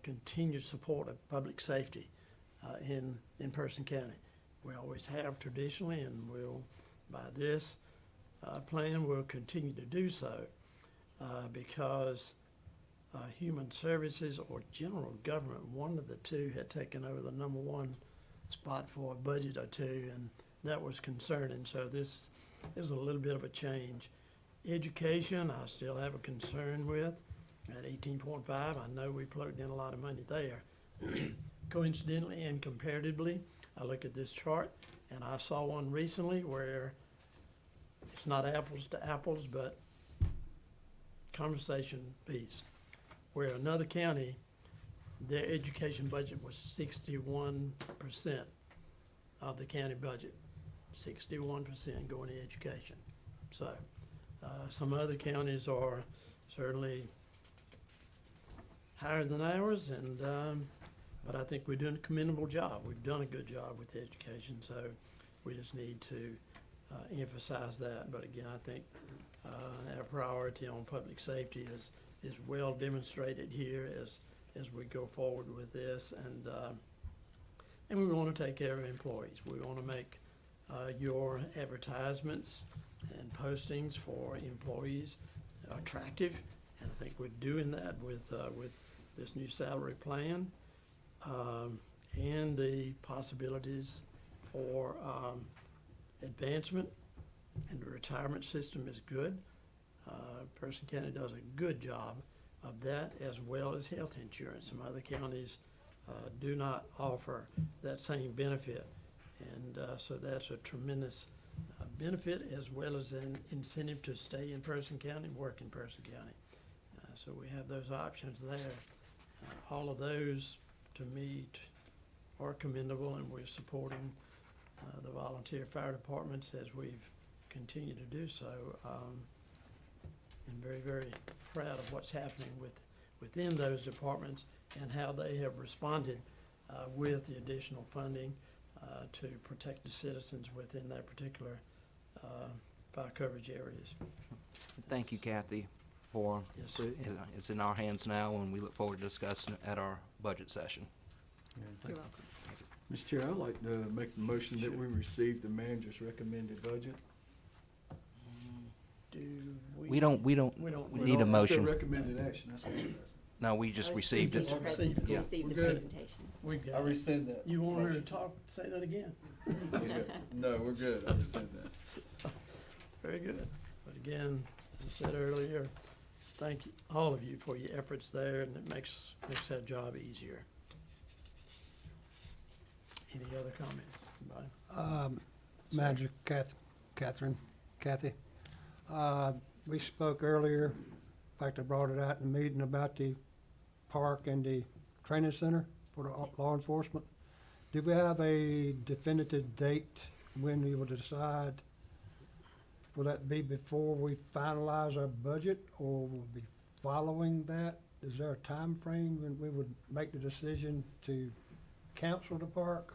continued support of public safety in Person County. We always have traditionally, and will, by this plan, we'll continue to do so because human services or general government, one of the two had taken over the number one spot for a budget or two, and that was concerning. So this is a little bit of a change. Education, I still have a concern with at 18.5. I know we plugged in a lot of money there. Coincidentally and comparatively, I look at this chart, and I saw one recently where it's not apples to apples, but conversation piece, where another county, their education budget was 61% of the county budget. 61% going to education. So some other counties are certainly higher than ours, and but I think we're doing a commendable job. We've done a good job with education, so we just need to emphasize that. But again, I think our priority on public safety is well demonstrated here as we go forward with this, and we want to take care of employees. We want to make your advertisements and postings for employees attractive, and I think we're doing that with this new salary plan and the possibilities for advancement, and the retirement system is good. Person County does a good job of that, as well as health insurance. Some other counties do not offer that same benefit, and so that's a tremendous benefit, as well as an incentive to stay in Person County and work in Person County. So we have those options there. All of those, to me, are commendable, and we're supporting the volunteer fire departments as we've continued to do so. And very, very proud of what's happening within those departments and how they have responded with the additional funding to protect the citizens within their particular fire coverage areas. Thank you, Kathy, for, Yes. it's in our hands now, and we look forward to discussing it at our budget session. You're welcome. Mr. Chair, I'd like to make the motion that we receive the manager's recommended budget. Do We don't we need a I said motion. recommended action, that's what I was asking. No, we just received it. Received it. Yeah. Received the We're good. presentation. We I got it. rescind that. You want her to motion. talk, say that again? No, we're good, I rescind that. Very good. But again, as I said earlier, thank you, all of you, for your efforts there, and it makes that job easier. Any other comments? Anybody? Manager Kathy, we spoke earlier, in fact, I brought it out in the meeting about the park and the training center for the law enforcement. Do we have a definitive date when we will decide? Will that be before we finalize our budget, or will it be following that? Is there a time frame when we would make the decision to cancel the park?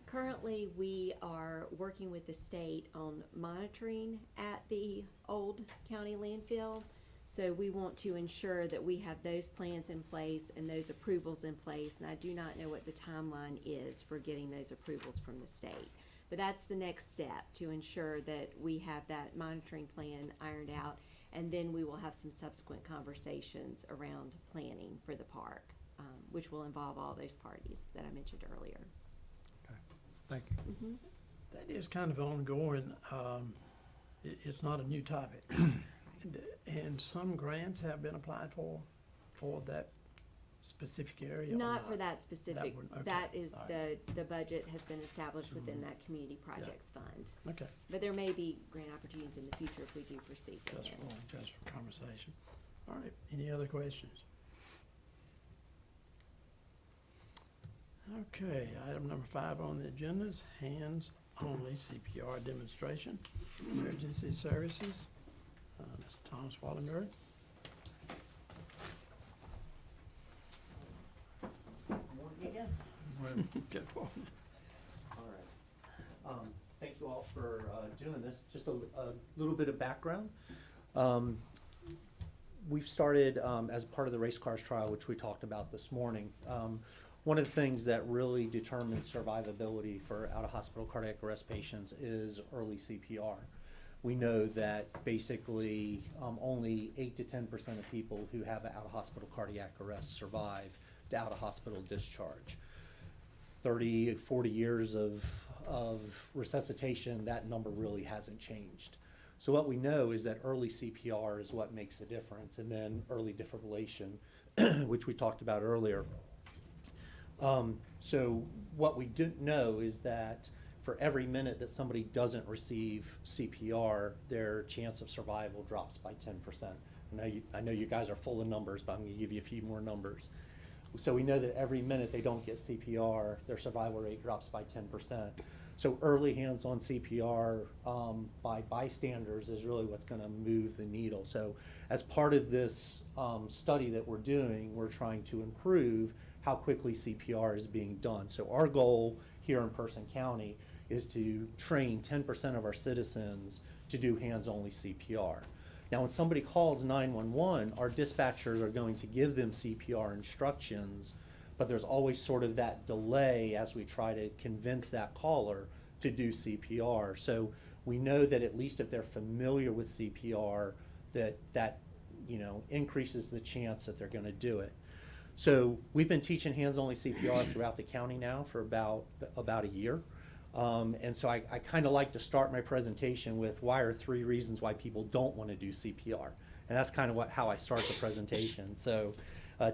Currently, we are working with the state on monitoring at the old county landfill. So we want to ensure that we have those plans in place and those approvals in place. And I do not know what the timeline is for getting those approvals from the state. But that's the next step, to ensure that we have that monitoring plan ironed out. And then we will have some subsequent conversations around planning for the park, which will involve all those parties that I mentioned earlier. Thank you. Mm-hmm. That is kind of ongoing. It's not a new topic. And some grants have been applied for that specific area? or Not for that specific, That one, okay. that is All right. the budget has been established within that community projects fund. Okay, But there may be grant opportunities in the future if we do proceed with just it. just for conversation. All right, any other questions? Okay, item number 5 on the agenda is hands-only CPR demonstration, emergency services. Mr. Thomas Wallenberg. Morning again. Good morning. All right. Thank you all for doing this. Just a little bit of background. We've started as part of the race cars trial, which we talked about this morning. One of the things that really determines survivability for out-of-hospital cardiac arrest patients is early CPR. We know that basically only 8 to 10% of people who have an out-of-hospital cardiac arrest survive to out-of-hospital discharge. 30, 40 years of resuscitation, that number really hasn't changed. So what we know is that early CPR is what makes the difference, and then early defibrillation, which we talked about earlier. So what we do know is that for every minute that somebody doesn't receive CPR, their chance of survival drops by 10%. I know you guys are full of numbers, but I'm going to give you a few more numbers. So we know that every minute they don't get CPR, their survival rate drops by 10%. So early hands-on CPR by bystanders is really what's going to move the needle. So as part of this study that we're doing, we're trying to improve how quickly CPR is being done. So our goal here in Person County is to train 10% of our citizens to do hands-only CPR. Now, when somebody calls 911, our dispatchers are going to give them CPR instructions, but there's always sort of that delay as we try to convince that caller to do CPR. So we know that at least if they're familiar with CPR, that increases the chance that they're going to do it. So we've been teaching hands-only CPR throughout the county now for about a year. And so I kind of like to start my presentation with why are 3 reasons why people don't want to do CPR. And that's kind of how I start the presentation. So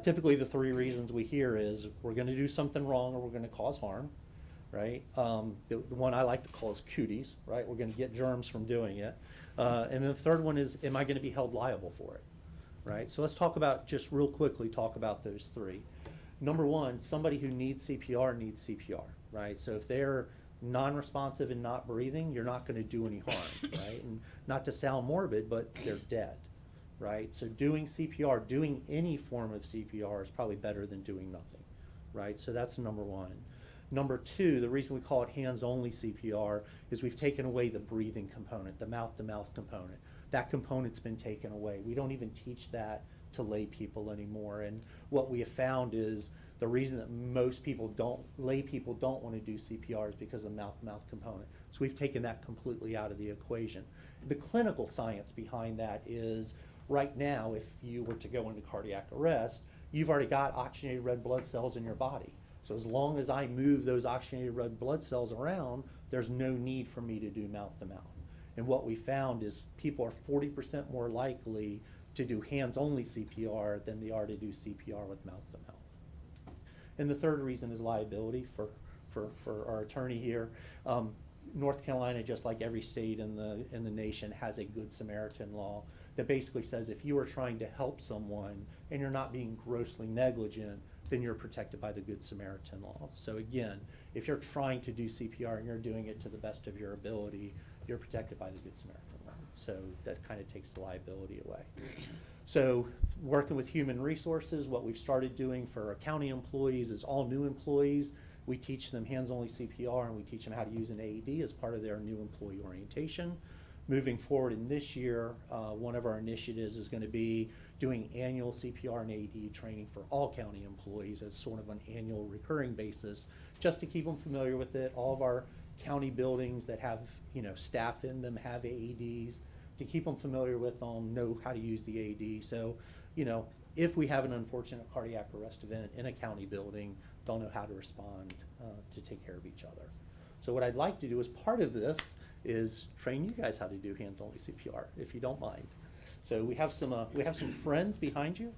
typically the 3 reasons we hear is we're going to do something wrong or we're going to cause harm, right? The one I like to call is cooties, right? We're going to get germs from doing it. And then the third one is, am I going to be held liable for it, right? So let's just real quickly talk about those 3. Number 1, somebody who needs CPR, right? So if they're non-responsive and not breathing, you're not going to do any harm, right? And not to sound morbid, but they're dead, right? So doing CPR, doing any form of CPR is probably better than doing nothing, right? So that's number 1. Number 2, the reason we call it hands-only CPR is we've taken away the breathing component, the mouth-to-mouth component. That component's been taken away. We don't even teach that to lay people anymore. And what we have found is the reason that lay people don't want to do CPR is because of the mouth-to-mouth component. So we've taken that completely out of the equation. The clinical science behind that is right now, if you were to go into cardiac arrest, you've already got oxygenated red blood cells in your body. So as long as I move those oxygenated red blood cells around, there's no need for me to do mouth-to-mouth. And what we found is people are 40% more likely to do hands-only CPR than they are to do CPR with mouth-to-mouth. And the third reason is liability for our attorney here. North Carolina, just like every state in the nation, has a Good Samaritan law that basically says if you are trying to help someone and you're not being grossly negligent, then you're protected by the Good Samaritan law. So again, if you're trying to do CPR and you're doing it to the best of your ability, you're protected by the Good Samaritan law. So that kind of takes the liability away. So working with human resources, what we've started doing for our county employees is all new employees, we teach them hands-only CPR and we teach them how to use an AED as part of their new employee orientation. Moving forward in this year, one of our initiatives is going to be doing annual CPR and AED training for all county employees as sort of an annual recurring basis, just to keep them familiar with it. All of our county buildings that have staff in them have AEDs, to keep them familiar with them, know how to use the AED. So, if we have an unfortunate cardiac arrest event in a county building, they'll know how to respond to take care of each other. So what I'd like to do as part of this is train you guys how to do hands-only CPR, if you don't mind. So we have some friends behind you.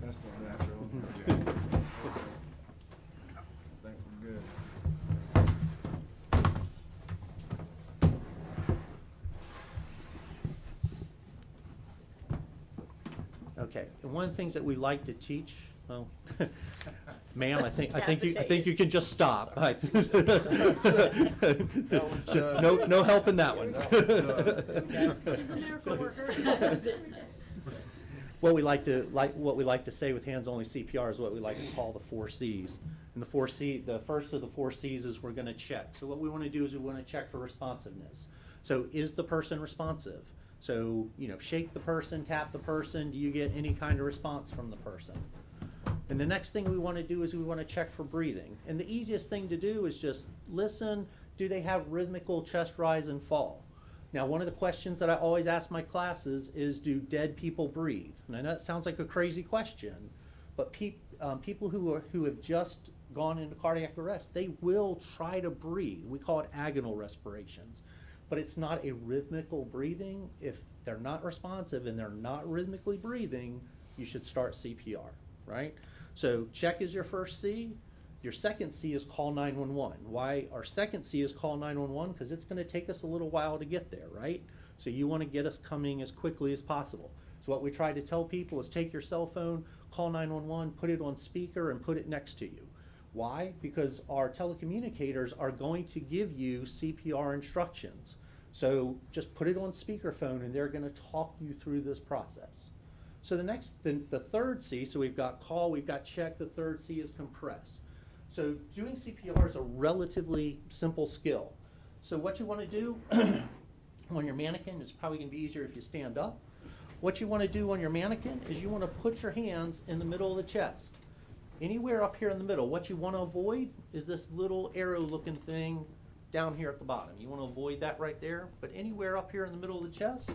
That's so natural. Okay. I think we're good. Okay, and one of the things that we like to teach, well, ma'am, I think you can just stop. That was, No help in that one. She's a miracle worker. What we like to say with hands-only CPR is what we like to call the 4 C's. And the first of the 4 C's is we're going to check. So what we want to do is we want to check for responsiveness. So is the person responsive? So, shake the person, tap the person. Do you get any kind of response from the person? And the next thing we want to do is we want to check for breathing. And the easiest thing to do is just listen. Do they have rhythmical chest rise and fall? Now, one of the questions that I always ask my classes is, do dead people breathe? And I know that sounds like a crazy question, but people who have just gone into cardiac arrest, they will try to breathe. We call it agonal respirations. But it's not a rhythmical breathing. If they're not responsive and they're not rhythmically breathing, you should start CPR, right? So check is your first C. Your second C is call 911. Why our second C is call 911? Because it's going to take us a little while to get there, right? So you want to get us coming as quickly as possible. So what we try to tell people is take your cell phone, call 911, put it on speaker, and put it next to you. Why? Because our telecommunicators are going to give you CPR instructions. So just put it on speakerphone and they're going to talk you through this process. So the third C, so we've got call, we've got check, the third C is compress. So doing CPR is a relatively simple skill. So what you want to do on your mannequin is probably going to be easier if you stand up. What you want to do on your mannequin is you want to put your hands in the middle of the chest. Anywhere up here in the middle. What you want to avoid is this little arrow looking thing down here at the bottom. You want to avoid that right there, but anywhere up here in the middle of the chest,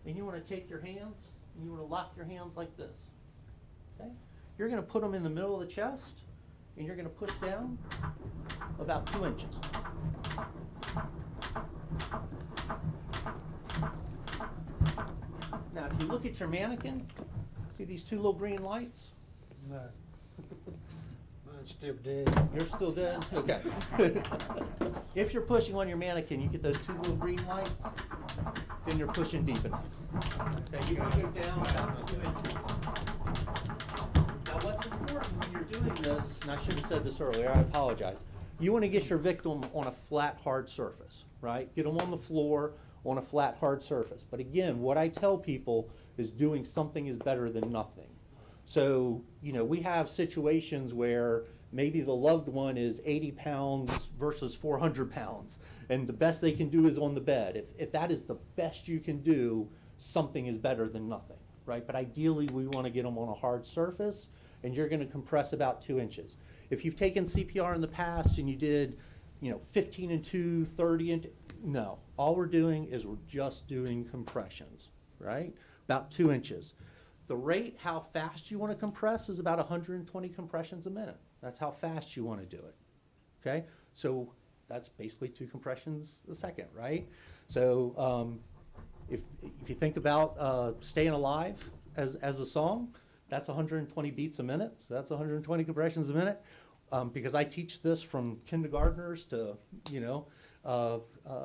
and you want to take your hands and you want to lock your hands like this. Okay? You're going to put them in the middle of the chest and you're going to push down about 2 inches. Now if you look at your mannequin, see these 2 little green lights? No. Mine's still dead. You're still dead? Okay. If you're pushing on your mannequin, you get those 2 little green lights, then you're pushing deep enough. Okay, you can go down about 2 inches. Now what's important when you're doing this, and I should have said this earlier, I apologize. You want to get your victim on a flat, hard surface, right? Get them on the floor on a flat, hard surface. But again, what I tell people is doing something is better than nothing. So, we have situations where maybe the loved one is 80 pounds versus 400 pounds, and the best they can do is on the bed. If that is the best you can do, something is better than nothing, right? But ideally, we want to get them on a hard surface, and you're going to compress about 2 inches. If you've taken CPR in the past and you did, 15 and 2, 30 and 2, no. All we're doing is we're just doing compressions, right? About 2 inches. The rate, how fast you want to compress, is about 120 compressions a minute. That's how fast you want to do it, okay? So that's basically 2 compressions a second, right? So if you think about Staying Alive as a song, that's 120 beats a minute, so that's 120 compressions a minute. Because I teach this from kindergartners to,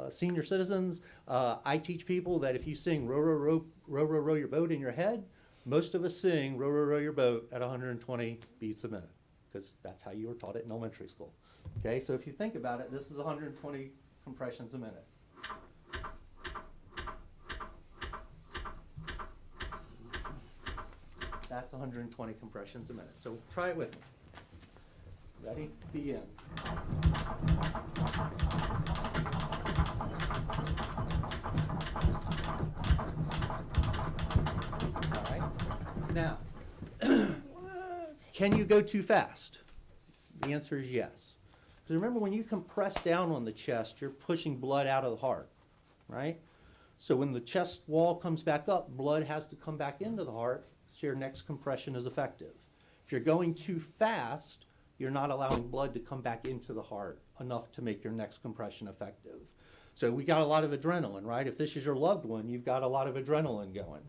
senior citizens, I teach people that if you sing row, row, row, row, row, row your boat in your head, most of us sing row, row, row your boat at 120 beats a minute, because that's how you were taught it in elementary school. Okay, so if you think about it, this is 120 compressions a minute. That's 120 compressions a minute. So try it with me. Ready? Begin. All right. Now, can you go too fast? The answer is yes. Because remember, when you compress down on the chest, you're pushing blood out of the heart, right? So when the chest wall comes back up, blood has to come back into the heart, so your next compression is effective. If you're going too fast, you're not allowing blood to come back into the heart enough to make your next compression effective. So we got a lot of adrenaline, right? If this is your loved one, you've got a lot of adrenaline going,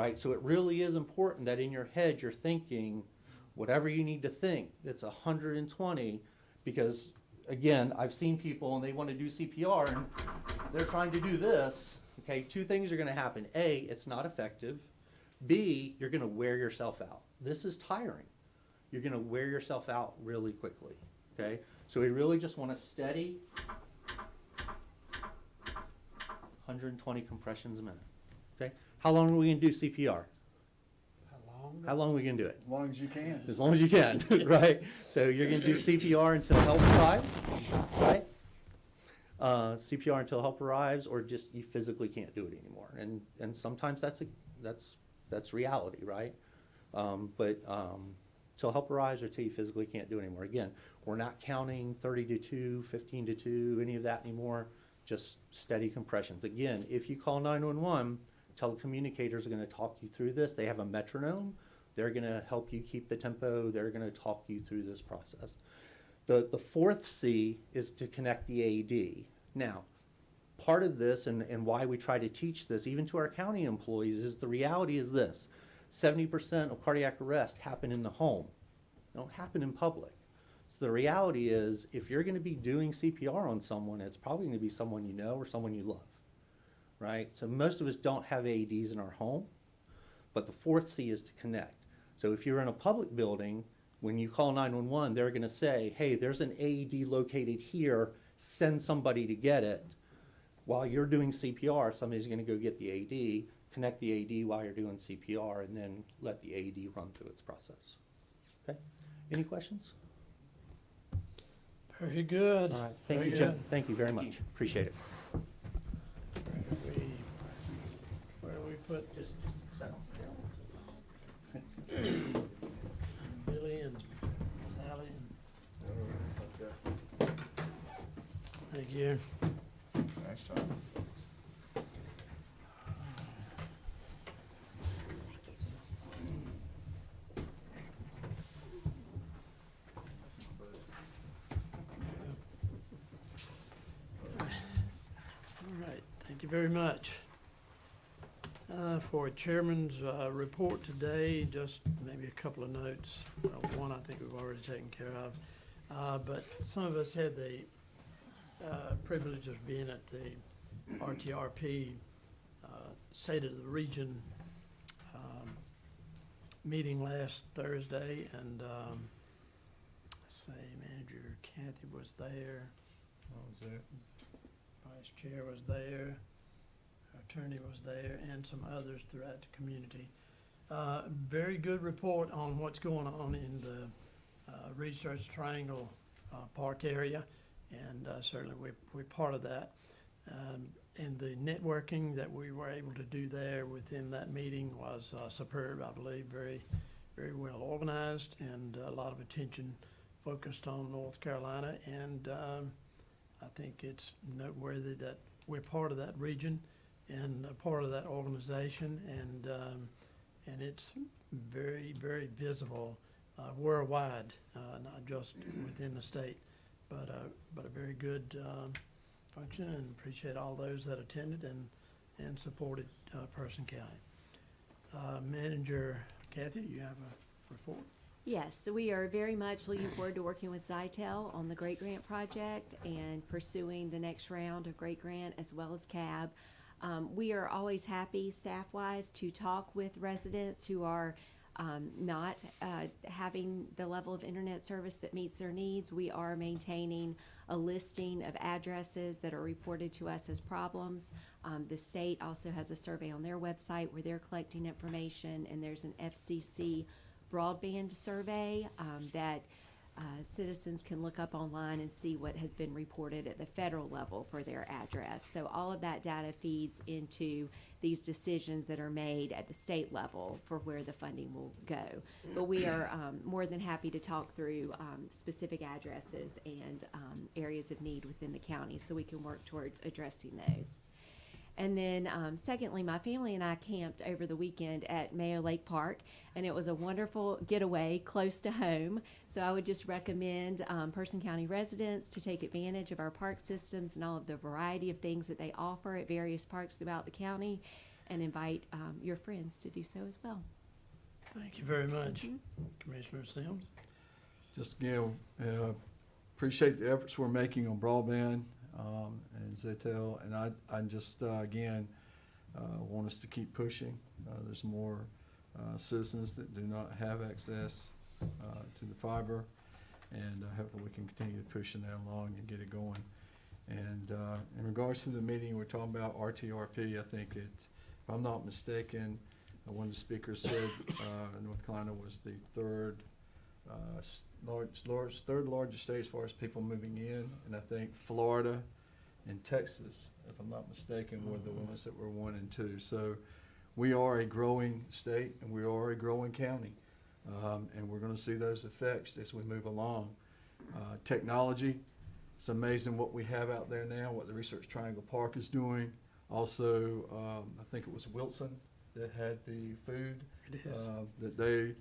right? So it really is important that in your head you're thinking whatever you need to think that's 120, because again, I've seen people and they want to do CPR and they're trying to do this. Okay, two things are going to happen. A, it's not effective. B, you're going to wear yourself out. This is tiring. You're going to wear yourself out really quickly. Okay, so we really just want to steady 120 compressions a minute. Okay, how long are we going to do CPR? How long are we going to do it? As long as you can. As long as you can, right? So you're going to do CPR until help arrives, right? CPR until help arrives, or just you physically can't do it anymore. And sometimes that's reality, right? But till help arrives or till you physically can't do it anymore. Again, we're not counting 30 to 2, 15 to 2, any of that anymore. Just steady compressions. Again, if you call 911, telecommunicators are going to talk you through this. They have a metronome. They're going to help you keep the tempo. They're going to talk you through this process. The fourth C is to connect the AED. Now, part of this and why we try to teach this, even to our county employees, is the reality is this. 70% of cardiac arrest happen in the home. They don't happen in public. So the reality is, if you're going to be doing CPR on someone, it's probably going to be someone you know or someone you love, right? So most of us don't have AEDs in our home, but the fourth C is to connect. So if you're in a public building, when you call 911, they're going to say, hey, there's an AED located here, send somebody to get it. While you're doing CPR, somebody's going to go get the AED, connect the AED while you're doing CPR, and then let the AED run through its process. Okay? Any questions? Very good. All right. Thank Very you, Jim. good. Thank you very much. Appreciate it. Where do we put Just settle. Billy and Sally? Thank you. Thanks, Tom. All right, thank you very much. For chairman's report today, just maybe a couple of notes. One I think we've already taken care of. But some of us had the privilege of being at the RTRP State of the Region meeting last Thursday, and let's see, Manager Kathy was there. What was that? Vice Chair was there, Attorney was there, and some others throughout the community. Very good report on what's going on in the Research Triangle Park area, and certainly we're part of that. And the networking that we were able to do there within that meeting was superb, I believe, very, very well organized, and a lot of attention focused on North Carolina. And I think it's noteworthy that we're part of that region and a part of that organization, and it's very, very visible worldwide, not just within the state, but a very good function, and appreciate all those that attended and supported Person County. Manager Kathy, you have a report? Yes, so we are very much looking forward to working with Zytel on the Great Grant project and pursuing the next round of Great Grant as well as CAB. We are always happy, staff-wise, to talk with residents who are not having the level of internet service that meets their needs. We are maintaining a listing of addresses that are reported to us as problems. The state also has a survey on their website where they're collecting information, and there's an FCC Broadband survey that citizens can look up online and see what has been reported at the federal level for their address. So all of that data feeds into these decisions that are made at the state level for where the funding will go. But we are more than happy to talk through specific addresses and areas of need within the county so we can work towards addressing those. And then secondly, my family and I camped over the weekend at Mayo Lake Park, and it was a wonderful getaway close to home. So I would just recommend Person County residents to take advantage of our park systems and all of the variety of things that they offer at various parks throughout the county. and invite your friends to do so as well. Thank you very much, Commissioner Sims. Just, appreciate the efforts we're making on broadband, and Zetel, and I just, again, want us to keep pushing. There's more, citizens that do not have access, to the fiber, and hopefully we can continue to pushing that along and get it going. And, in regards to the meeting, we're talking about RTRP, I think if I'm not mistaken, one of the speakers said, North Carolina was the third largest state as far as people moving in, and I think Florida and Texas, if I'm not mistaken, were the ones that were 1 and 2. So we are a growing state and we are a growing county, and we're going to see those effects as we move along. Technology, it's amazing what we have out there now, what the Research Triangle Park is doing. Also, I think it was Wilson that had the food. It is. That they,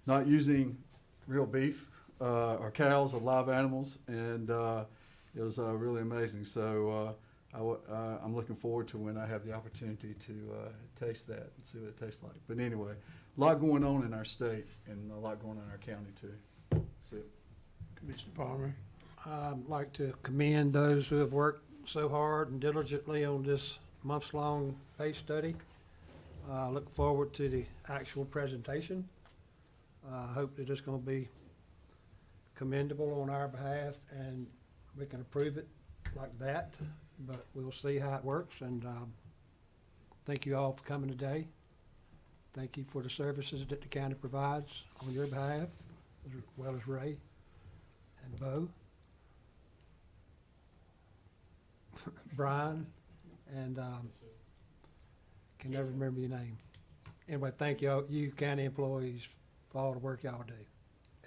not using real beef or cows or live animals, and it was really amazing. So I'm looking forward to when I have the opportunity to taste that and see what it tastes like. But anyway, a lot going on in our state and a lot going on in our county too. So, Commissioner Palmer. I'd like to commend those who have worked so hard and diligently on this months-long case study. Look forward to the actual presentation. I hope that it's going to be commendable on our behalf and we can approve it like that, but we'll see how it works. And thank you all for coming today. Thank you for the services that the county provides on your behalf, as well as Ray and Bo, Brian, and can never remember your name. Anyway, thank you, you county employees, for all the work y'all do,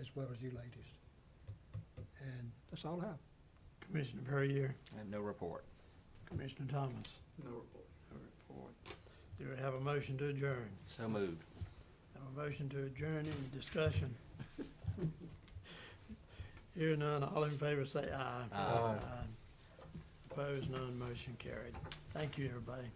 as well as you ladies. And that's all I have. Commissioner Perrier. And no report. Commissioner Thomas. no report. No report. Do we have a motion to adjourn? So moved. Have a motion to adjourn, any discussion? Hear none, all in favor say aye. Aye. Opposed, none, motion carried. Thank you, everybody.